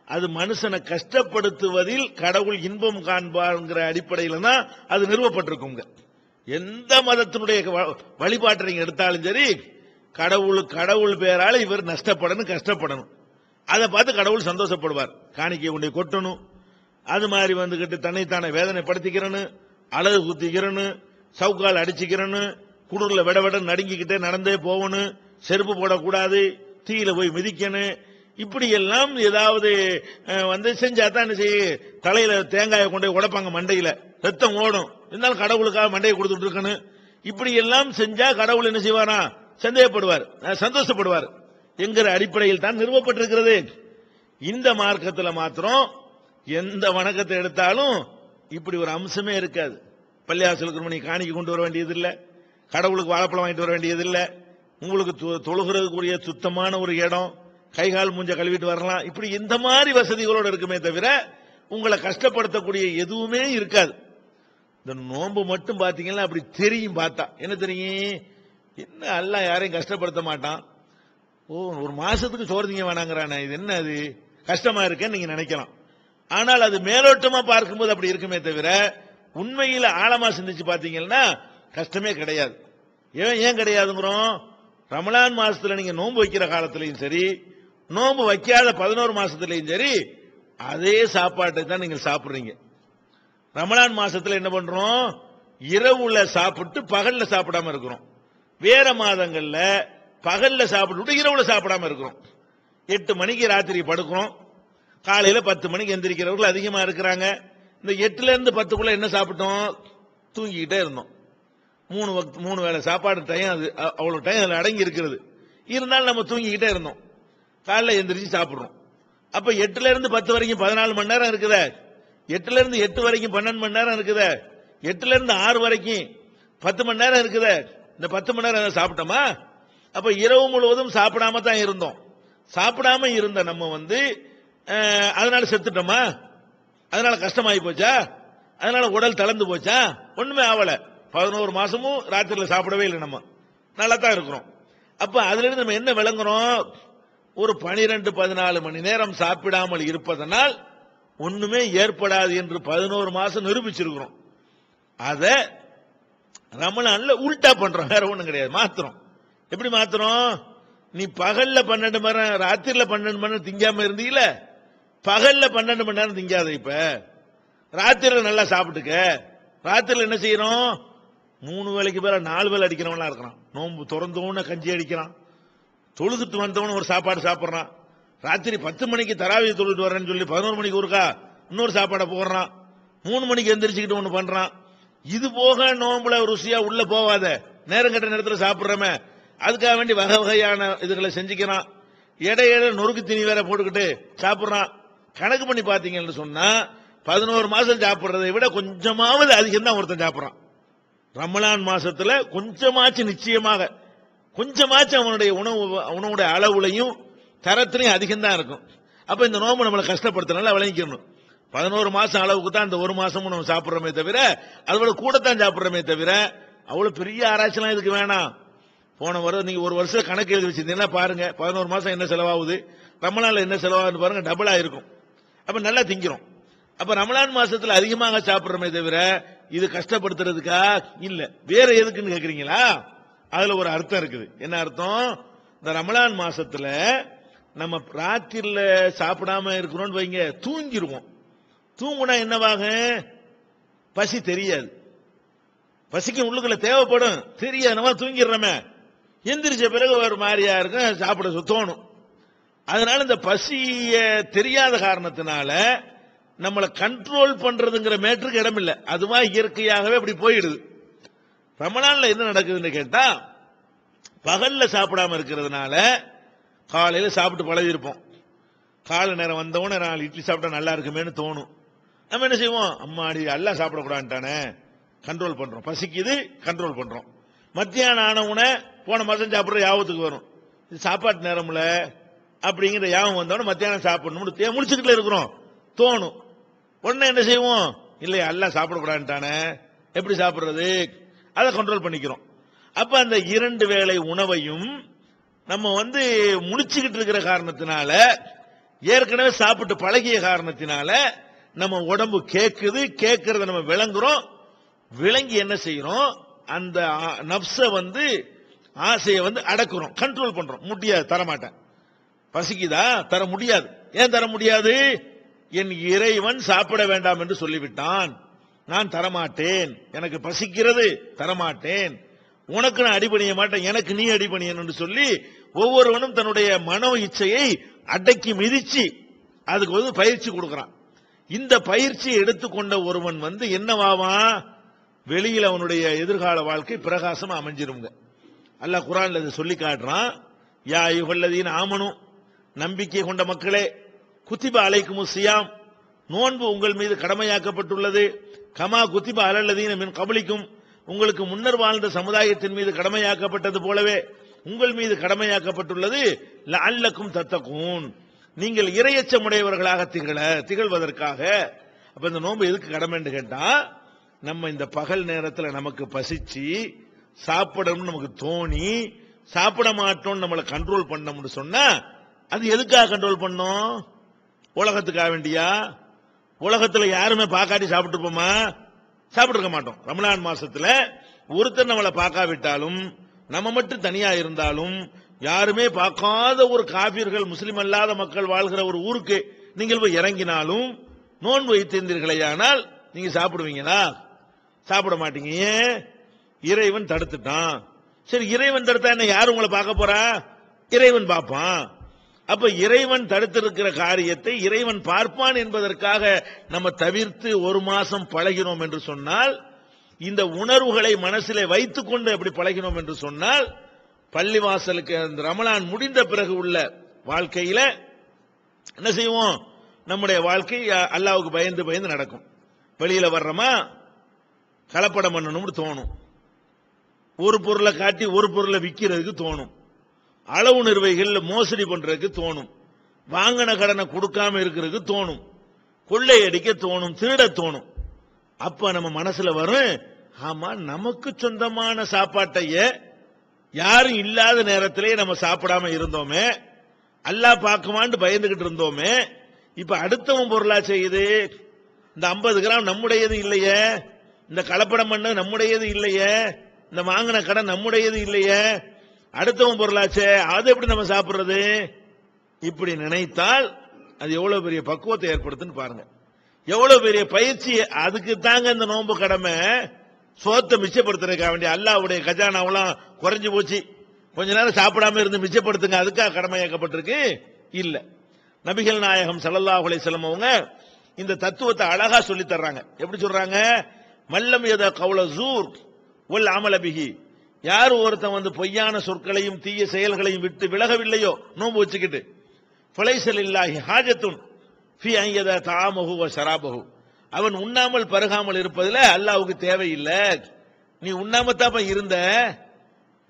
Speaker 2: அது மனுஷனை கஷ்டப்படுத்துவதில் கடவுள் இன்பம் காண்பார்ங்கிற அடிப்படையில் தான் அது நிறுவப்பட்டிருக்குங்க. எந்த மதத்தினுடைய வழிபாட்டை நீங்க எடுத்தாலும் சரி, கடவுள் பேரால இவர் நஷ்டப்படணும், கஷ்டப்படணும், அதை பார்த்து கடவுள் சந்தோஷப்படுவார். காணிக்கை கொண்டு கொட்டணும், அது மாதிரி தன்னைத்தானே வேதனைப்படுத்திக்கிறன்னு, அழகு குத்திக்கிறன்னு, சவுக்கால் அடிச்சுக்கிறன்னு, குளிர்ல விட விட நடுங்கிக்கிட்டே நடந்தே போகணும், செருப்பு போடக்கூடாது, தீயில போய் மிதிக்கணும், இப்படி எல்லாம் ஏதாவது செஞ்சா தான் என்ன செய்ய, தலையில தேங்காயை கொண்டு உடைப்பாங்க, மண்டையில ரத்தம் ஓடும், இருந்தாலும் கடவுளுக்காக மண்டையை கொடுத்துட்டு இருக்கணும். இப்படி எல்லாம் செஞ்சா கடவுள் என்ன செய்வாரா? சந்தேகப்படுவார், சந்தோஷப்படுவார் என்கிற அடிப்படையில் தான் நிறுவப்பட்டிருக்கிறது. இந்த மார்க்கத்தில் மாத்திரம் எந்த வணக்கத்தை எடுத்தாலும் இப்படி ஒரு அம்சமே இருக்காது. பள்ளியாசலுக்கு நீ காணிக்கை கொண்டு வர வேண்டியது இல்லை, கடவுளுக்கு வாழைப்பழம் வாங்கிட்டு வர வேண்டியது இல்லை, உங்களுக்கு தொழுகிறதுக்குரிய சுத்தமான ஒரு இடம், கைகால் மூஞ்ச கழுவிட்டு வரலாம். இப்படி இந்த மாதிரி வசதிகளோடு இருக்குமே தவிர உங்களை கஷ்டப்படுத்தக்கூடிய எதுவுமே இருக்காது. இந்த நோன்பு மட்டும் பாத்தீங்கன்னா அப்படி தெரியும். பார்த்தா என்ன தெரியும்? என்ன அல்லாஹ் யாரையும் கஷ்டப்படுத்த மாட்டான். ஓ, ஒரு மாசத்துக்கு சோறு திங்க வேணாங்கிறானே, இது என்ன அது கஷ்டமா இருக்கேன்னு நீங்க நினைக்கலாம். ஆனால் அது மேலோட்டமா பார்க்கும்போது அப்படி இருக்குமே தவிர உண்மையில ஆழமா சிந்திச்சு பாத்தீங்கன்னா கஷ்டமே கிடையாது. ஏன் கிடையாதுங்கிறோம்? ரமலான் மாசத்துல நீங்க நோன்பு வைக்கிற காலத்திலையும் சரி, நோன்பு வைக்காத 11 மாசத்திலையும் சரி, அதே சாப்பாட்டை தான் நீங்கள் சாப்பிடுறீங்க. ரமலான் மாசத்துல என்ன பண்றோம்? இரவுல சாப்பிட்டு பகல்ல சாப்பிடாம இருக்கிறோம். வேற மாதங்கள்ல பகல்ல சாப்பிட்டு இரவுல சாப்பிடாம இருக்கிறோம். 8 மணிக்கு ராத்திரி படுக்கிறோம், காலையில 10 மணிக்கு எந்திரிக்கிறவர்கள் அதிகமா இருக்கிறாங்க. இந்த 8ல இருந்து 10க்குள்ள என்ன சாப்பிட்டோம்? தூங்கிக்கிட்டே இருந்தோம். 3 வேளை சாப்பாடு டைம், அது அவ்வளவு டைம் அதுல அடங்கி இருக்கிறது. இருந்தாலும் நம்ம தூங்கிக்கிட்டே இருந்தோம். காலைல எந்திரிச்சு சாப்பிடுறோம். அப்ப 8ல இருந்து 10 வரைக்கும் 14 மணி நேரம் இருக்குதே, 8ல இருந்து 8 வரைக்கும் 12 மணி நேரம் இருக்குதே, 8ல இருந்து 6 வரைக்கும் 10 மணி நேரம் இருக்குதே. இந்த 10 மணி நேரம் சாப்பிட்டோமா? அப்ப இரவு முழுவதும் சாப்பிடாம தான் இருந்தோம். சாப்பிடாம இருந்த நம்ம அதனால செத்துட்டோமா? அதனால கஷ்டமாயி போச்சா? அதனால உடல் தளர்ந்து போச்சா? ஒண்ணுமே ஆவல. 11 மாசமும் ராத்திரில சாப்பிடவே இல்லை, நம்ம நல்லா தான் இருக்கிறோம். அப்ப அதுல இருந்து நம்ம என்ன விளங்குறோம்? ஒரு 12-14 மணி நேரம் சாப்பிடாமல் இருப்பதனால் ஒண்ணுமே ஏற்படாது என்று 11 மாசம் நிரூபிச்சிருக்கிறோம். அத ரமலான்ல உல்டா பண்றோம், வேற ஒண்ணும் கிடையாது. மாத்திரம். எப்படி மாத்திரம்? நீ பகல்ல 12 மணி நேரம், ராத்திரில 12 மணி நேரம் திங்காம இருந்தீல, பகல்ல 12 மணி நேரம் திங்காத. இப்ப ராத்திரில நல்லா சாப்பிட்டுக்க. ராத்திரில என்ன செய்யறோம்? 3 வேளைக்கு மேல 4 வேளை அடிக்கிறவங்களா இருக்கிறான். நோம்பு திறந்தோன்னு கஞ்சி அடிக்கிறான், தொழுதுட்டு வந்தவனு ஒரு சாப்பாடு சாப்பிடுறான். ராத்திரி 10 மணிக்கு தராவியை தொழுட்டு வரேன்னு சொல்லி 11 மணிக்கு ஒருக்கா இன்னொரு சாப்பாடை போடுறான். 3 மணிக்கு எந்திரிச்சுக்கிட்டு ஒண்ணு பண்றான். இது போக நோம்புல ருசியா உள்ள போவாத, நேரம் கட்ட நேரத்தில் சாப்பிடுறமே, அதுக்காக வேண்டி வகை வகையான இதுகளை செஞ்சுக்கிறான். இடையில நொறுக்கு தீனி வேற போட்டுக்கிட்டு சாப்பிடுறான். கணக்கு பண்ணி பாத்தீங்கன்னு சொன்னா 11 மாசம் சாப்பிடுறதை விட கொஞ்சமாவது அதிகம் தான் ஒருத்தன் சாப்பிடுறான். ரமலான் மாசத்துல கொஞ்சமாச்சு, நிச்சயமாக கொஞ்சமாச்சும் அவனுடைய உணவுடைய அளவுலையும் தரத்திலையும் அதிகம் தான் இருக்கும். அப்ப இந்த நோம்பு நம்மளை கஷ்டப்படுத்தினால விளங்கிக்கணும். 11 மாசம் அளவுக்கு தான் இந்த ஒரு மாசமும் நம்ம சாப்பிடுறோமே தவிர, அதோட கூடத்தான் சாப்பிடுறோமே தவிர, அவ்வளவு பெரிய ஆராய்ச்சிலாம் இதுக்கு வேணாம். போன வருடம் நீங்க ஒரு வருஷம் கணக்கு எழுதி வச்சிருந்தீங்கன்னா பாருங்க, 11 மாசம் என்ன செலவாகுது, ரமலான்ல என்ன செலவாகுது பாருங்க, டபுளா இருக்கும். அப்ப நல்லா திங்கிறோம். அப்ப ரமலான் மாசத்துல அதிகமாக சாப்பிடுறோமே தவிர இது கஷ்டப்படுத்துறதுக்கா இல்ல, வேற எதுக்குன்னு கேக்குறீங்களா? அதுல ஒரு அர்த்தம் இருக்குது. என்ன அர்த்தம்? இந்த ரமலான் மாசத்துல நம்ம ராத்திரில சாப்பிடாம இருக்கிறோம்னு வைங்க, தூங்கிடுவோம். தூங்குனா என்னவாக? பசி தெரியாது. பசிக்கு உள்ளுக்குள்ள தேவைப்படும், தெரியாது. நம்ம தூங்கிடுறோமே, எந்திரிச்ச பிறகு ஒரு மாதிரியா இருக்கும், சாப்பிட தோணும். அதனால இந்த பசிய தெரியாத காரணத்தினால நம்மளை கண்ட்ரோல் பண்றதுங்கிற மேட்டருக்கு இடம் இல்லை. அதுவா இயற்கையாகவே அப்படி போயிடுது. ரமலான்ல என்ன நடக்குதுன்னு கேட்டா, பகல்ல சாப்பிடாம இருக்கிறதுனால காலையில சாப்பிட்டு பழகிருப்போம். காலை நேரம் வந்தவொடனே 4 இட்லி சாப்பிட்டா நல்லா இருக்குமேன்னு தோணும். நம்ம என்ன செய்வோம்? அம்மாடி எல்லாம் சாப்பிடக்கூடாதுட்டானே, கண்ட்ரோல் பண்றோம். பசிக்குது, கண்ட்ரோல் பண்றோம். மத்தியானம் ஆனவுடனே போன மாசம் சாப்பிடுற யாபத்துக்கு வரும், இது சாப்பாட்டு நேரம்ல அப்படிங்கிற யாபம் வந்தவொடனே மத்தியானம் சாப்பிடணும் முடிச்சுக்கிட்டு இருக்கிறோம் தோணும். உடனே என்ன செய்வோம்? இல்லையா, எல்லாம் சாப்பிடக்கூடாதுட்டானே, எப்படி சாப்பிடுறது? அதை கண்ட்ரோல் பண்ணிக்கிறோம். அப்ப அந்த 2 வேளை உணவையும் நம்ம முடிச்சுக்கிட்டு இருக்கிற காரணத்தினால, ஏற்கனவே சாப்பிட்டு பழகிய காரணத்தினால நம்ம உடம்பு கேட்குது, கேட்கறத நம்ம விளங்குறோம். விளங்கி என்ன செய்யறோம்? அந்த நப்ச ஆசையை அடக்குறோம், கண்ட்ரோல் பண்றோம். முடியாது, தரமாட்டேன். பசிக்குதா? தர முடியாது. ஏன் தர முடியாது? என் இறைவன் சாப்பிட வேண்டாம் என்று சொல்லிவிட்டான், நான் தரமாட்டேன். எனக்கு பசிக்கிறது, தரமாட்டேன். உனக்கு நான் அடிபணிய மாட்டேன், எனக்கு நீ அடிபணியன் என்று சொல்லி ஒவ்வொருவனும் தன்னுடைய மனோ இச்சையை அடக்கி மிதிச்சு அதுக்கு பயிற்சி கொடுக்கிறான். இந்த பயிற்சியை எடுத்துக்கொண்ட ஒருவன் என்னவாவான்? வெளியில் அவனுடைய எதிர்கால வாழ்க்கை பிரகாசமா அமைஞ்சிருங்க. அல்லாஹ் குர்ஆன்ல இதை சொல்லி காட்டுறான். யா அய்யுஹல்லதீன ஆமனு, நம்பிக்கை கொண்ட மக்களே, குத்திப அலைக்குமுஸ் ஸியாம், நோன்பு உங்கள் மீது கடமையாக்கப்பட்டுள்ளது. கமா குத்திப அலல்லதீன மின் கப்லிக்கும், உங்களுக்கு முன்னர் வாழ்ந்த சமுதாயத்தின் மீது கடமையாக்கப்பட்டது போலவே உங்கள் மீது கடமையாக்கப்பட்டுள்ளது. லஅல்லக்கும் தத்தகூன், நீங்கள் இறையச்சமுடையவர்களாக திகழ்வதற்காக. அப்ப இந்த நோன்பு எதுக்கு கடமைன்னு கேட்டா, நம்ம இந்த பகல் நேரத்தில் நமக்கு பசிச்சு சாப்பிடணும்னு நமக்கு தோணி சாப்பிட மாட்டோம் நம்மளை கண்ட்ரோல் பண்ணோம்னு சொன்னா, அது எதுக்காக கண்ட்ரோல் பண்ணோம்? உலகத்துக்காக வேண்டியா? உலகத்துல யாருமே பாக்காட்டி சாப்பிட்டு இருப்போமா? சாப்பிட்டு இருக்க மாட்டோம். ரமலான் மாசத்துல ஒருத்தர் நம்மளை பார்க்காவிட்டாலும், நம்ம மட்டும் தனியா இருந்தாலும், யாருமே பார்க்காத ஒரு காபிர்கள், முஸ்லிம் அல்லாத மக்கள் வாழ்கிற ஒரு ஊருக்கு நீங்கள் போய் இறங்கினாலும், நோன்பு வைத்திருந்தீர்களேயானால் நீங்க சாப்பிடுவீங்களா? சாப்பிட மாட்டீங்க. ஏன்? இறைவன் தடுத்துட்டான். சரி, இறைவன் தடுத்தா என்ன, யாரு உங்களை பார்க்க போறா? இறைவன் பார்ப்பான். அப்ப இறைவன் தடுத்திருக்கிற காரியத்தை இறைவன் பார்ப்பான் என்பதற்காக நம்ம தவிர்த்து ஒரு மாசம் பழகினோம் என்று சொன்னால், இந்த உணர்வுகளை மனசிலே வைத்துக் கொண்டு அப்படி பழகினோம் என்று சொன்னால், பள்ளிவாசலுக்கு அந்த ரமலான் முடிந்த பிறகு உள்ள வாழ்க்கையில என்ன செய்வோம்? நம்முடைய வாழ்க்கை அல்லாஹ்வுக்கு பயந்து பயந்து நடக்கும். வெளியில வர்றோமா, கலப்படம் பண்ணணும்னு தோணும். ஒரு பொருளை காட்டி ஒரு பொருளை விற்கிறதுக்கு தோணும். அளவு நிர்வாகிகள் மோசடி பண்றதுக்கு தோணும். வாங்கின கடனை கொடுக்காம இருக்கிறதுக்கு தோணும். கொள்ளையடிக்க தோணும். திருட தோணும். அப்ப நம்ம மனசுல வரும், ஆமா நமக்கு சொந்தமான சாப்பாட்டைய யாரும் இல்லாத நேரத்திலேயே நம்ம சாப்பிடாம இருந்தோமே, அல்லாஹ் பார்க்குமான்னு பயந்துகிட்டு இருந்தோமே, இப்ப அடுத்தவன் பொருளா செய்யுது. இந்த 50 கிராம் நம்முடையது இல்லையே, இந்த கலப்படம் பண்ண நம்முடையது இல்லையே, இந்த வாங்கின கடன் நம்முடையது இல்லையே, அடுத்தவன் பொருளாச்சே, அது எப்படி நம்ம சாப்பிடுறது? இப்படி நினைத்தால் அது எவ்வளவு பெரிய பக்குவத்தை ஏற்படுத்துன்னு பாருங்க. எவ்வளவு பெரிய பயிற்சி. அதுக்கு தாங்க இந்த நோன்பு கடமை. சோத்தை மிச்சப்படுத்துறதுக்காக வேண்டிய அல்லாஹ்வுடைய கஜானாவெல்லாம் குறைஞ்சு போச்சு, கொஞ்ச நேரம் சாப்பிடாம இருந்து மிச்சப்படுத்துங்க, அதுக்காக கடமையாக்கப்பட்டிருக்கு இல்ல. நபிகள் நாயகம் ஸல்லல்லாஹு அலைஹி வஸல்லம் அவங்க இந்த தத்துவத்தை அழகா சொல்லி தர்றாங்க. எப்படி சொல்றாங்க? மல்லம் யத கௌல ஸூர் வல் அமல பிஹி, யார் ஒருத்தன் பொய்யான சொற்களையும் தீய செயல்களையும் விட்டு விலகவில்லையோ நோன்பு வச்சுக்கிட்டு, ஃபலைஸ லில்லாஹி ஹாஜத்துன் ஃபீ அன் யத தஆமஹு வ ஷராபஹு, அவன் உண்ணாமல் பருகாமல் இருப்பதில் அல்லாஹ்வுக்கு தேவையில்லை. நீ உண்ணாமத்தாப்ப இருந்த,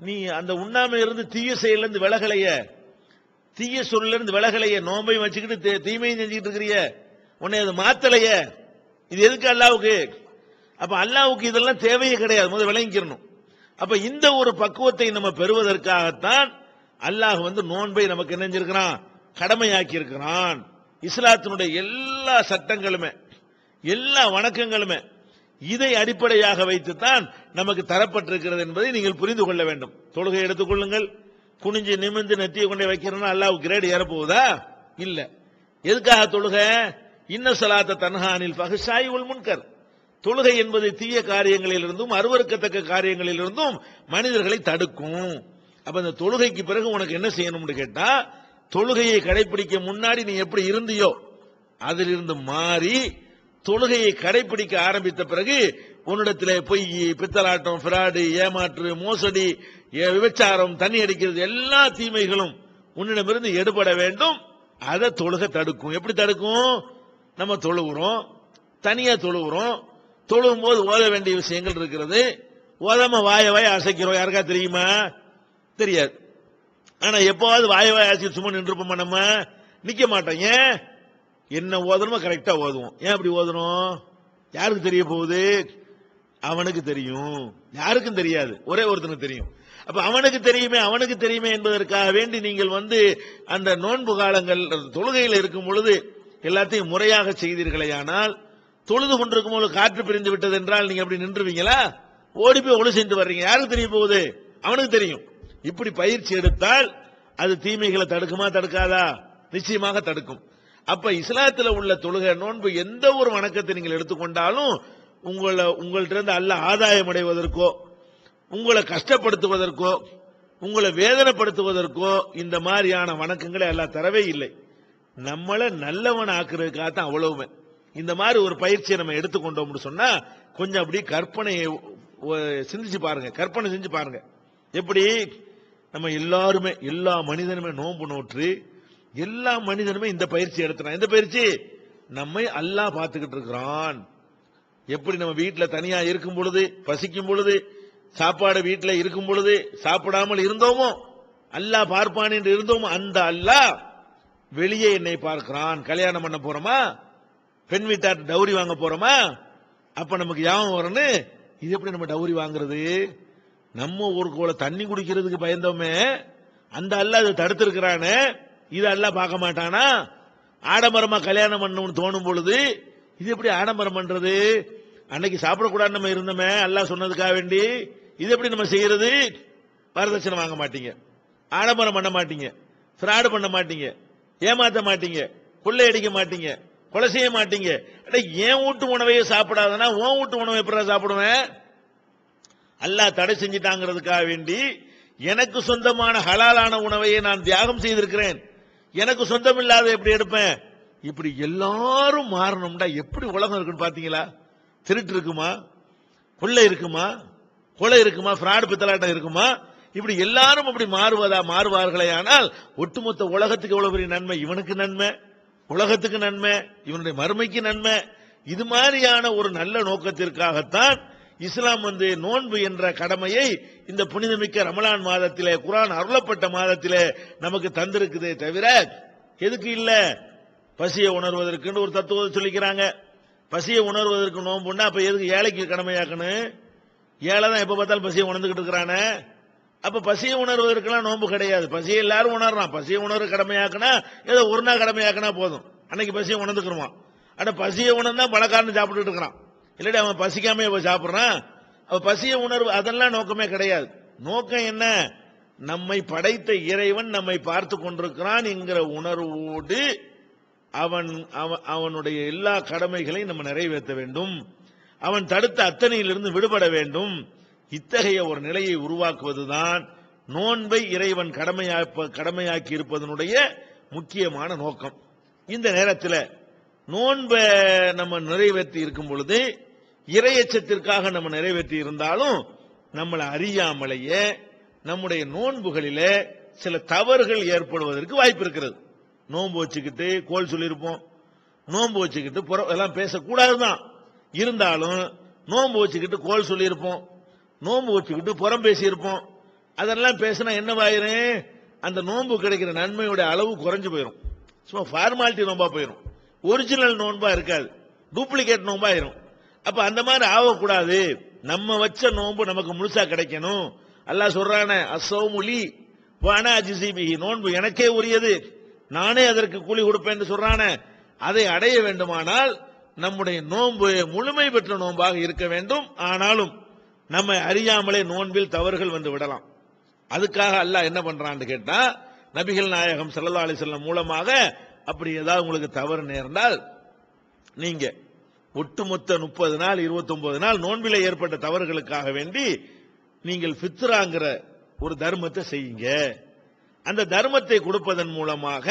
Speaker 2: நீ அந்த உண்ணாம இருந்து தீய செயல்ல இருந்து விலகலைய, தீய சொல்ல இருந்து விலகலைய, நோன்பையும் வச்சுக்கிட்டு தீமையும் செஞ்சுக்கிட்டு இருக்கிறிய, உன்னை அது மாத்தலைய, இது எதுக்கு அல்லாஹ்வுக்கு? அப்ப அல்லாஹ்வுக்கு இதெல்லாம் தேவையே கிடையாது, முதல்ல விளங்கிக்கணும். அப்ப இந்த ஒரு பக்குவத்தை நம்ம பெறுவதற்காகத்தான் அல்லாஹ் நோன்பை நமக்கு என்ன செஞ்சிருக்கிறான்? கடமையாக்கி இருக்கிறான். இஸ்லாத்தினுடைய எல்லா சட்டங்களுமே எல்லா வணக்கங்களுமே இதை அடிப்படையாக வைத்துத்தான் நமக்கு தரப்பட்டிருக்கிறது என்பதை நீங்கள் புரிந்து கொள்ள வேண்டும். தொழுகை எடுத்துக்கொள்ளுங்கள். குனிஞ்சு நிமிர்ந்து நெத்தியை கொண்டே வைக்கிறோம்னா அல்லாஹ் கிரேட் ஏறப்போகுதா? இல்ல. எதுக்காக தொழுகை? இன்ன ஸலாத்த தன்ஹா அனில் ஃபஹ்ஷாஇ வல் முன்கர், தொழுகை என்பது தீய காரியங்களிலிருந்தும் அருவருக்கத்தக்க காரியங்களிலிருந்தும் மனிதர்களை தடுக்கும். அப்ப இந்த தொழுகைக்கு பிறகு உனக்கு என்ன செய்யணும்னு கேட்டா, தொழுகையை கடைபிடிக்க முன்னாடி நீ எப்படி இருந்தியோ அதிலிருந்து மாறி தொழுகையை கடைபிடிக்க ஆரம்பித்த பிறகு உன்னிடத்தில் பொய், பித்தலாட்டம், பிராடு, ஏமாற்று, மோசடி, விபச்சாரம், தண்ணி அடிக்கிறது, எல்லா தீமைகளும் உன்னிடமிருந்து எடுபட வேண்டும். அதை தொழுகை தடுக்கும். எப்படி தடுக்கும்? நம்ம தொழுகிறோம், தனியா தொழுகிறோம், தொழுகும் போது ஓத வேண்டிய விஷயங்கள் இருக்கிறது, ஓதாம வாய அசைக்கிறோம். யாருக்கா தெரியுமா? தெரியாது. ஆனா எப்பவாவது வாய அசைச்சு சும்மா நின்றுப்போமா? நம்ம நிக்க மாட்டோம். ஏன்? என்ன ஓதணுமோ கரெக்டா ஓதுவோம். ஏன் அப்படி ஓதணும்? யாருக்கு தெரிய போகுது? அவனுக்கு தெரியும், யாருக்கும் தெரியாது, ஒரே ஒருத்தனுக்கு தெரியும். அப்ப அவனுக்கு தெரியுமே என்பதற்காக வேண்டி நீங்கள் அந்த நோன்பு காலங்கள் தொழுகையில் இருக்கும் பொழுது எல்லாத்தையும் முறையாக செய்தீர்களேயானால், தொழுது கொண்டிருக்கும் போது காற்று பிரிந்து விட்டது என்றால் நீங்க அப்படி நின்றுவீங்களா? ஓடி போய் ஒழு சென்று வர்றீங்க. யாருக்கு தெரிய போகுது? அவனுக்கு தெரியும். இப்படி பயிற்சி எடுத்தால் அது தீமைகளை தடுக்குமா தடுக்காதா? நிச்சயமாக தடுக்கும். அப்ப இஸ்லாத்துல உள்ள தொழுகை, நோன்பு, எந்த ஒரு வணக்கத்தை நீங்கள் எடுத்துக்கொண்டாலும் உங்கள்ட்ட இருந்து அல்லாஹ் ஆதாயம் அடைவதற்கோ, உங்களை கஷ்டப்படுத்துவதற்கோ, உங்களை வேதனைப்படுத்துவதற்கோ இந்த மாதிரியான வணக்கங்களை அல்லாஹ் தரவே இல்லை. நம்மளை நல்லவன் ஆக்குறதுக்காகத்தான் அவ்வளவுமே. இந்த மாதிரி ஒரு பயிற்சியை நம்ம எடுத்துக்கொண்டோம்னு சொன்னா கொஞ்சம் அப்படி கற்பனையை சிந்திச்சு பாருங்க, கற்பனை செஞ்சு பாருங்க. எப்படி நம்ம எல்லாருமே, எல்லா மனிதனுமே நோன்பு நோற்று எல்லா மனிதனுமே இந்த பயிற்சி எடுத்துறான். இந்த பயிற்சி நம்மை அல்லாஹ் பார்த்துக்கிட்டு இருக்கிறான். எப்படி நம்ம வீட்டில் தனியா இருக்கும் பொழுது, பசிக்கும் பொழுது, சாப்பாடு வீட்டில் இருக்கும் பொழுது சாப்பிடாமல் இருந்தோமோ, அல்லாஹ் பார்ப்பான் என்று இருந்தோமோ, அந்த அல்லாஹ் வெளியே என்னை பார்க்கிறான். கல்யாணம் பண்ண போறோமா, பெண் வீட்டார் டவுரி வாங்க போறோமா, அப்ப நமக்கு யாவும் வரணும், இது எப்படி நம்ம டவுரி வாங்குறது? நம்ம ஊருக்கு தண்ணி குடிக்கிறதுக்கு பயந்தோமே, அந்த அல்லாஹ் அதை தடுத்திருக்கிறானே, இது அல்லாஹ் பார்க்க மாட்டானா? ஆடம்பரமா கல்யாணம் பண்ணணும்னு தோணும் பொழுது இது எப்படி ஆடம்பரம் பண்றது? அன்னைக்கு சாப்பிடக்கூடாது நம்ம இருந்தோமே அல்லாஹ் சொன்னதுக்காக வேண்டி, இது எப்படி நம்ம செய்யறது? வரதட்சணை வாங்க மாட்டீங்க, ஆடம்பரம் பண்ண மாட்டீங்க, ஃப்ராடு பண்ண மாட்டீங்க, ஏமாத்த மாட்டீங்க, கொள்ளையடிக்க மாட்டீங்க, கொலை செய்ய மாட்டீங்க. ஏன் வீட்டு உணவையே சாப்பிடாதனா உன் வீட்டு உணவை எப்படி சாப்பிடுவேன்? அல்லாஹ் தடை செஞ்சிட்டாங்கிறதுக்காக வேண்டி எனக்கு சொந்தமான ஹலாலான உணவையே நான் தியாகம் செய்திருக்கிறேன், எனக்கு சொந்தம் இல்லாத எப்படி எடுப்பேன்? இப்படி எல்லாரும் மாறணும்டா எப்படி உலகம் இருக்குன்னு பாத்தீங்களா? திருட்டு இருக்குமா, கொள்ளை இருக்குமா, கொலை இருக்குமா, ஃப்ராடு பித்தலாட்டம் இருக்குமா? இப்படி எல்லாரும் அப்படி மாறுவார்களே ஆனால் ஒட்டுமொத்த உலகத்துக்கு எவ்வளவு பெரிய நன்மை, இவனுக்கு நன்மை, உலகத்துக்கு நன்மை, இவனுடைய மறுமைக்கு நன்மை. இது மாதிரியான ஒரு நல்ல நோக்கத்திற்காகத்தான் இஸ்லாம் நோன்பு என்ற கடமையை இந்த புனிதமிக்க ரமலான் மாதத்திலே, குர்ஆன் அருளப்பட்ட மாதத்திலே நமக்கு தந்திருக்குதே தவிர எதுக்கு இல்ல? பசியை உணர்வதற்கு ஒரு தத்துவத்தை சொல்லிக்கிறாங்க. பசியை உணர்வதற்கு நோன்புன்னா அப்ப எதுக்கு ஏழைக்கு கடமையாக்கணும்? ஏழை தான் எப்ப பார்த்தாலும் பசியை உணர்ந்துகிட்டு இருக்கிறானே. அப்ப பசியை உணர்வதற்கெல்லாம் நோன்பு கிடையாது. பசியை எல்லாரும் உணர்றான். பசியை உணர்வு கடமையாக்குனா ஏதோ ஒரு நாள் கடமையாக்குனா போதும், அன்னைக்கு பசியை உணர்ந்துக்கிறோம். ஆனா பசியை உணர்ந்தா பணக்காரன் சாப்பிட்டு இருக்கிறான், இல்லாட்டி அவன் பசிக்காம சாப்பிடுறான். அவ பசியை உணர்வு அதெல்லாம் நோக்கமே கிடையாது. நோக்கம் என்ன? நம்மை படைத்த இறைவன் நம்மை பார்த்து கொண்டிருக்கிறான் என்கிற உணர்வோடு அவனுடைய எல்லா கடமைகளையும் நம்ம நிறைவேற்ற வேண்டும். அவன் தடுத்த அத்தனையிலிருந்து விடுபட வேண்டும். இத்தகைய ஒரு நிலையை உருவாக்குவதுதான் நோன்பை இறைவன் கடமையாக்கி இருப்பதனுடைய முக்கியமான நோக்கம். இந்த நேரத்தில் நோன்பை நம்ம நிறைவேற்றி இருக்கும் பொழுது இறையச்சத்திற்காக நம்ம நிறைவேற்றி இருந்தாலும் நம்மளை அறியாமலேயே நம்முடைய நோன்புகளிலே சில தவறுகள் ஏற்படுவதற்கு வாய்ப்பு இருக்கிறது. நோன்பு வச்சுக்கிட்டு கோல் சொல்லியிருப்போம், நோன்பு வச்சுக்கிட்டு எல்லாம் பேசக்கூடாதுதான், இருந்தாலும் நோன்பு வச்சுக்கிட்டு கோல் சொல்லியிருப்போம், நோன்பு வச்சுக்கிட்டு புறம் பேசியிருப்போம். அதெல்லாம் பேசினா என்னவாயிரும்? அந்த நோன்பு கிடைக்கிற நன்மையோட அளவு குறைஞ்சு போயிடும். சும்மா ஃபார்மாலிட்டி நோன்பா போயிடும், ஒரிஜினல் நோன்பா இருக்காது, டூப்ளிகேட் நோன்பா ஆயிரும். அப்ப அந்த மாதிரி ஆகக்கூடாது. நம்ம வச்ச நோன்பு நமக்கு முழுசா கிடைக்கணும். அல்லாஹ் சொல்றானே, அஸ்ஸௌமுலி வானா அஜ்ஸிபிஹி, நோன்பு எனக்கே உரியது, நானே அதற்கு கூலி கொடுப்பேன் சொல்றானே. அதை அடைய வேண்டுமானால் நம்முடைய நோன்பு முழுமை பெற்ற நோன்பாக இருக்க வேண்டும். ஆனாலும் நம்ம அறியாமலே நோன்பில் தவறுகள் வந்து விடலாம். அதுக்காக அல்லாஹ் என்ன பண்றான்னு கேட்டா, நபிகள் நாயகம் ஸல்லல்லாஹு அலைஹி வஸல்லம் மூலமாக அப்படி ஏதாவது உங்களுக்கு தவறு நேர்ந்தால் நீங்க ஒட்டுமொத்த 30 நாள் 29 நாள் நோன்பிலே ஏற்பட்ட தவறுகளுக்காக வேண்டி நீங்கள் ஃபித்ராங்கிற ஒரு தர்மத்தை செய்யுங்க. அந்த தர்மத்தை கொடுப்பதன் மூலமாக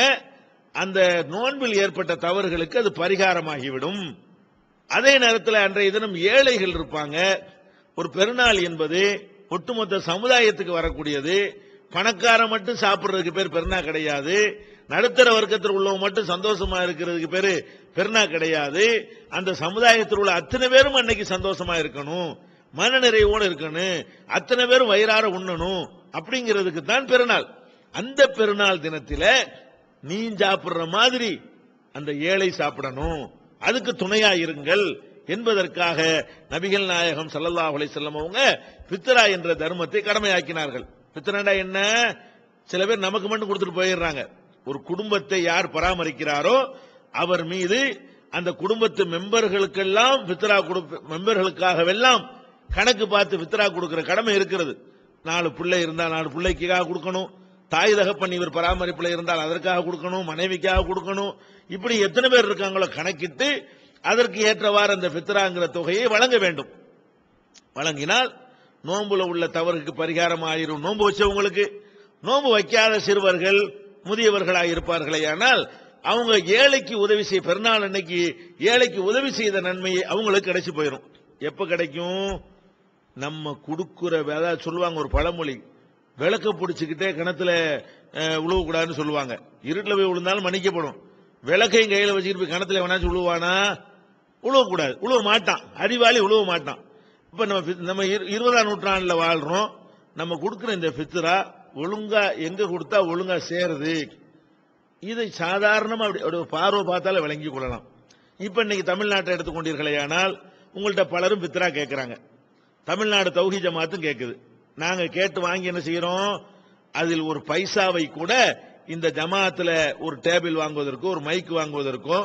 Speaker 2: அந்த நோன்பில் ஏற்பட்ட தவறுகளுக்கு அது பரிகாரமாகிவிடும். அதே நேரத்தில் அன்றைய தினம் ஏழைகள் இருப்பாங்க. ஒரு பெருநாள் என்பது ஒட்டுமொத்த சமுதாயத்துக்கு வரக்கூடியது. பணக்காரன் மட்டும் சாப்பிடுறதுக்கு பேர் பெருநா கிடையாது, நடுத்தர வர்க்கத்தில் உள்ளவங்க மட்டும் சந்தோஷமா இருக்கிறதுக்கு பேரு பெருநா கிடையாது. அந்த சமுதாயத்தில் உள்ள அத்தனை பேரும் அன்னைக்கு சந்தோஷமா இருக்கணும், மன நிறைவோடு இருக்கணும், அத்தனை பேரும் வயிறார உண்ணணும், அப்படிங்கிறதுக்கு தான் பெருநாள். அந்த பெருநாள் தினத்தில நீ சாப்பிடுற மாதிரி அந்த ஏழை சாப்பிடணும், அதுக்கு துணையா இருங்கள் என்பதற்காக நபிகள் நாயகம் ஸல்லல்லாஹு அலைஹி வஸல்லம் அவங்க ஃபித்ரா என்ற தர்மத்தை கடமையாக்கினார்கள். ஃபித்ரானா என்ன? சில பேர் நமக்கு மட்டும் கொடுத்துட்டு போயிடுறாங்க. ஒரு குடும்பத்தை யார் பராமரிக்கிறாரோ அவர் மீது அந்த குடும்பத்து மெம்பர்களுக்கெல்லாம் ஃபித்ரா மெம்பர்களுக்காகவெல்லாம் கணக்கு பார்த்து ஃபித்ரா கொடுக்கிற கடமை இருக்கிறது. 4 பிள்ளை இருந்தால் 4 பிள்ளைக்காக கொடுக்கணும், தாய் தகப்பன் இவர் பராமரிப்பில் இருந்தால் அதற்காக கொடுக்கணும், மனைவிக்காக கொடுக்கணும். இப்படி எத்தனை பேர் இருக்காங்களோ கணக்கிட்டு அதற்கு ஏற்றவாறு அந்த ஃபித்ராங்கிற தொகையை வழங்க வேண்டும். வழங்கினால் நோன்புல உள்ள தவறுக்கு பரிகாரம் ஆயிரும். நோன்பு வச்சவங்களுக்கு, நோன்பு வைக்காத சிறுவர்கள் முதியவர்களாக இருப்பார்களே, ஆனால் அவங்க ஏழைக்கு உதவி செய்ய, பெருநாள் அன்னைக்கு ஏழைக்கு உதவி செய்த நன்மையை அவங்களுக்கு கிடைச்சி போயிடும். எப்ப கிடைக்கும்? நம்ம கொடுக்கிற, அதாவது சொல்லுவாங்க ஒரு பழமொழி, விளக்க பிடிச்சுக்கிட்டே கிணத்துல உழுவக்கூடாதுன்னு சொல்லுவாங்க. இருட்டில் போய் விழுந்தாலும் மன்னிக்கப்படும். விளக்கையும் கையில வச்சுக்கிட்டு போய் கிணத்துல வேணாச்சும் உழுவானா? உழுவக்கூடாது, உழுவ மாட்டான், அறிவாளி உழுவ மாட்டான். இப்ப நம்ம 20ஆம் நூற்றாண்டுல வாழ்றோம். நம்ம கொடுக்கிற இந்த ஃபித்ரா ஒழுங்கா எங்க கொடுத்தா ஒழுங்கா சேருது, இதை சாதாரணமா அப்படி பார்வை பார்த்தால விளங்கி கொள்ளலாம். இப்ப இன்னைக்கு தமிழ்நாட்டை எடுத்துக்கொண்டீர்களே, ஆனால் உங்கள்கிட்ட பலரும் ஃபித்ரா கேட்கிறாங்க. தமிழ்நாடு தௌஹீத் ஜமாத்தும் கேட்குது. நாங்க கேட்டு வாங்கி என்ன செய்யறோம்? அதில் ஒரு பைசாவை கூட இந்த ஜமாத்துல ஒரு டேபிள் வாங்குவதற்கோ, ஒரு மைக் வாங்குவதற்கோ,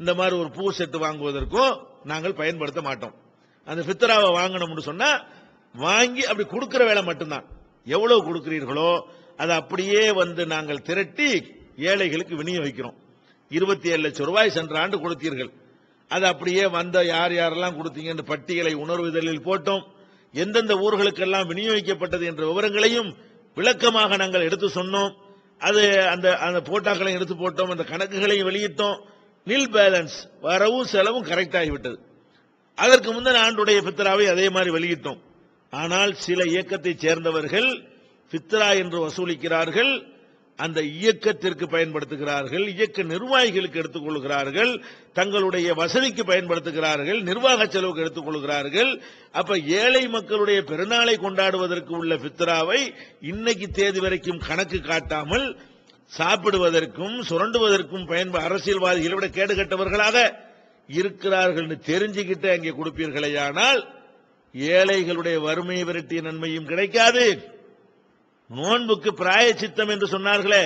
Speaker 2: இந்த மாதிரி ஒரு பூ செட்டு வாங்குவதற்கோ நாங்கள் பயன்படுத்த மாட்டோம். அந்த ஃபித்ராவை வாங்கணும்னு சொன்னா வாங்கி அப்படி கொடுக்கிற வேலை மட்டும்தான். எவ்வளவு கொடுக்கிறீர்களோ அதை அப்படியே நாங்கள் திரட்டி ஏழைகளுக்கு விநியோகிக்கிறோம். 27 லட்சம் ரூபாய் சென்ற ஆண்டு கொடுத்தீர்கள். அது அப்படியே யார் யாரெல்லாம் கொடுத்தீங்கன்னு பட்டியலை உணர்வுதலில் போட்டோம். எந்தெந்த ஊர்களுக்கெல்லாம் விநியோகிக்கப்பட்டது என்ற விவரங்களையும் விளக்கமாக நாங்கள் எடுத்து சொன்னோம். அது அந்த போட்டாக்களையும் எடுத்து போட்டோம், அந்த கணக்குகளையும் வெளியிட்டோம். நில் பேலன்ஸ், வரவும் செலவும் கரெக்ட் ஆகிவிட்டது. அதற்கு முந்தின ஆண்டுடைய ஃபித்ராவை அதே மாதிரி வெளியிட்டோம். ஆனால் சில இயக்கத்தை சேர்ந்தவர்கள் ஃபித்ரா என்று வசூலிக்கிறார்கள், அந்த இயக்கத்திற்கு பயன்படுத்துகிறார்கள், இயக்க நிர்வாகிகளுக்கு எடுத்துக் கொள்கிறார்கள், தங்களுடைய வசதிக்கு பயன்படுத்துகிறார்கள், நிர்வாக செலவுக்கு எடுத்துக் கொள்கிறார்கள். அப்ப ஏழை மக்களுடைய பெருநாளை கொண்டாடுவதற்கு உள்ள ஃபித்ராவை இன்னைக்கு தேதி வரைக்கும் கணக்கு காட்டாமல் சாப்பிடுவதற்கும் சுரண்டுவதற்கும் அரசியல்வாதிகளை விட கேடு கட்டவர்களாக இருக்கிறார்கள் தெரிஞ்சுக்கிட்டு அங்கே கொடுப்பீர்களேயானால் ஏழைகளுடைய வறுமையை விரட்டிய நன்மையும் கிடைக்காது. நோன்புக்கு பிராயச்சித்தம் என்று சொன்னார்களே,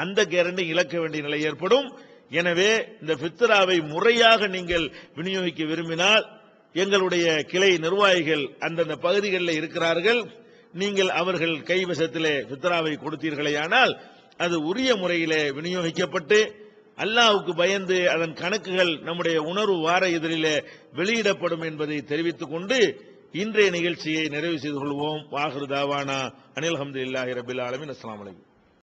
Speaker 2: அந்த கேரண்டி இழக்க வேண்டிய நிலை ஏற்படும். எனவே இந்த ஃபித்ராவை முறையாக நீங்கள் விநியோகிக்க விரும்பினால் எங்களுடைய கிளை நிர்வாகிகள் அந்தந்த பகுதிகளில் இருக்கிறார்கள். நீங்கள் அவர்கள் கைவசத்திலே ஃபித்ராவை கொடுத்தீர்களேயானால் அது உரிய முறையிலே விநியோகிக்கப்பட்டு அல்லாஹ்வுக்கு பயந்து அதன் கணக்குகள் நம்முடைய உணர்வு வார இதழிலே வெளியிடப்படும் என்பதை தெரிவித்துக் கொண்டு இன்றைய நிகழ்ச்சியை நிறைவு செய்து கொள்வோம். வாஹிரு தாவானா அனில் ஹம்துலில்லாஹி ரப்பில் ஆலமீன். அஸ்ஸலாமு அலைக்கும்.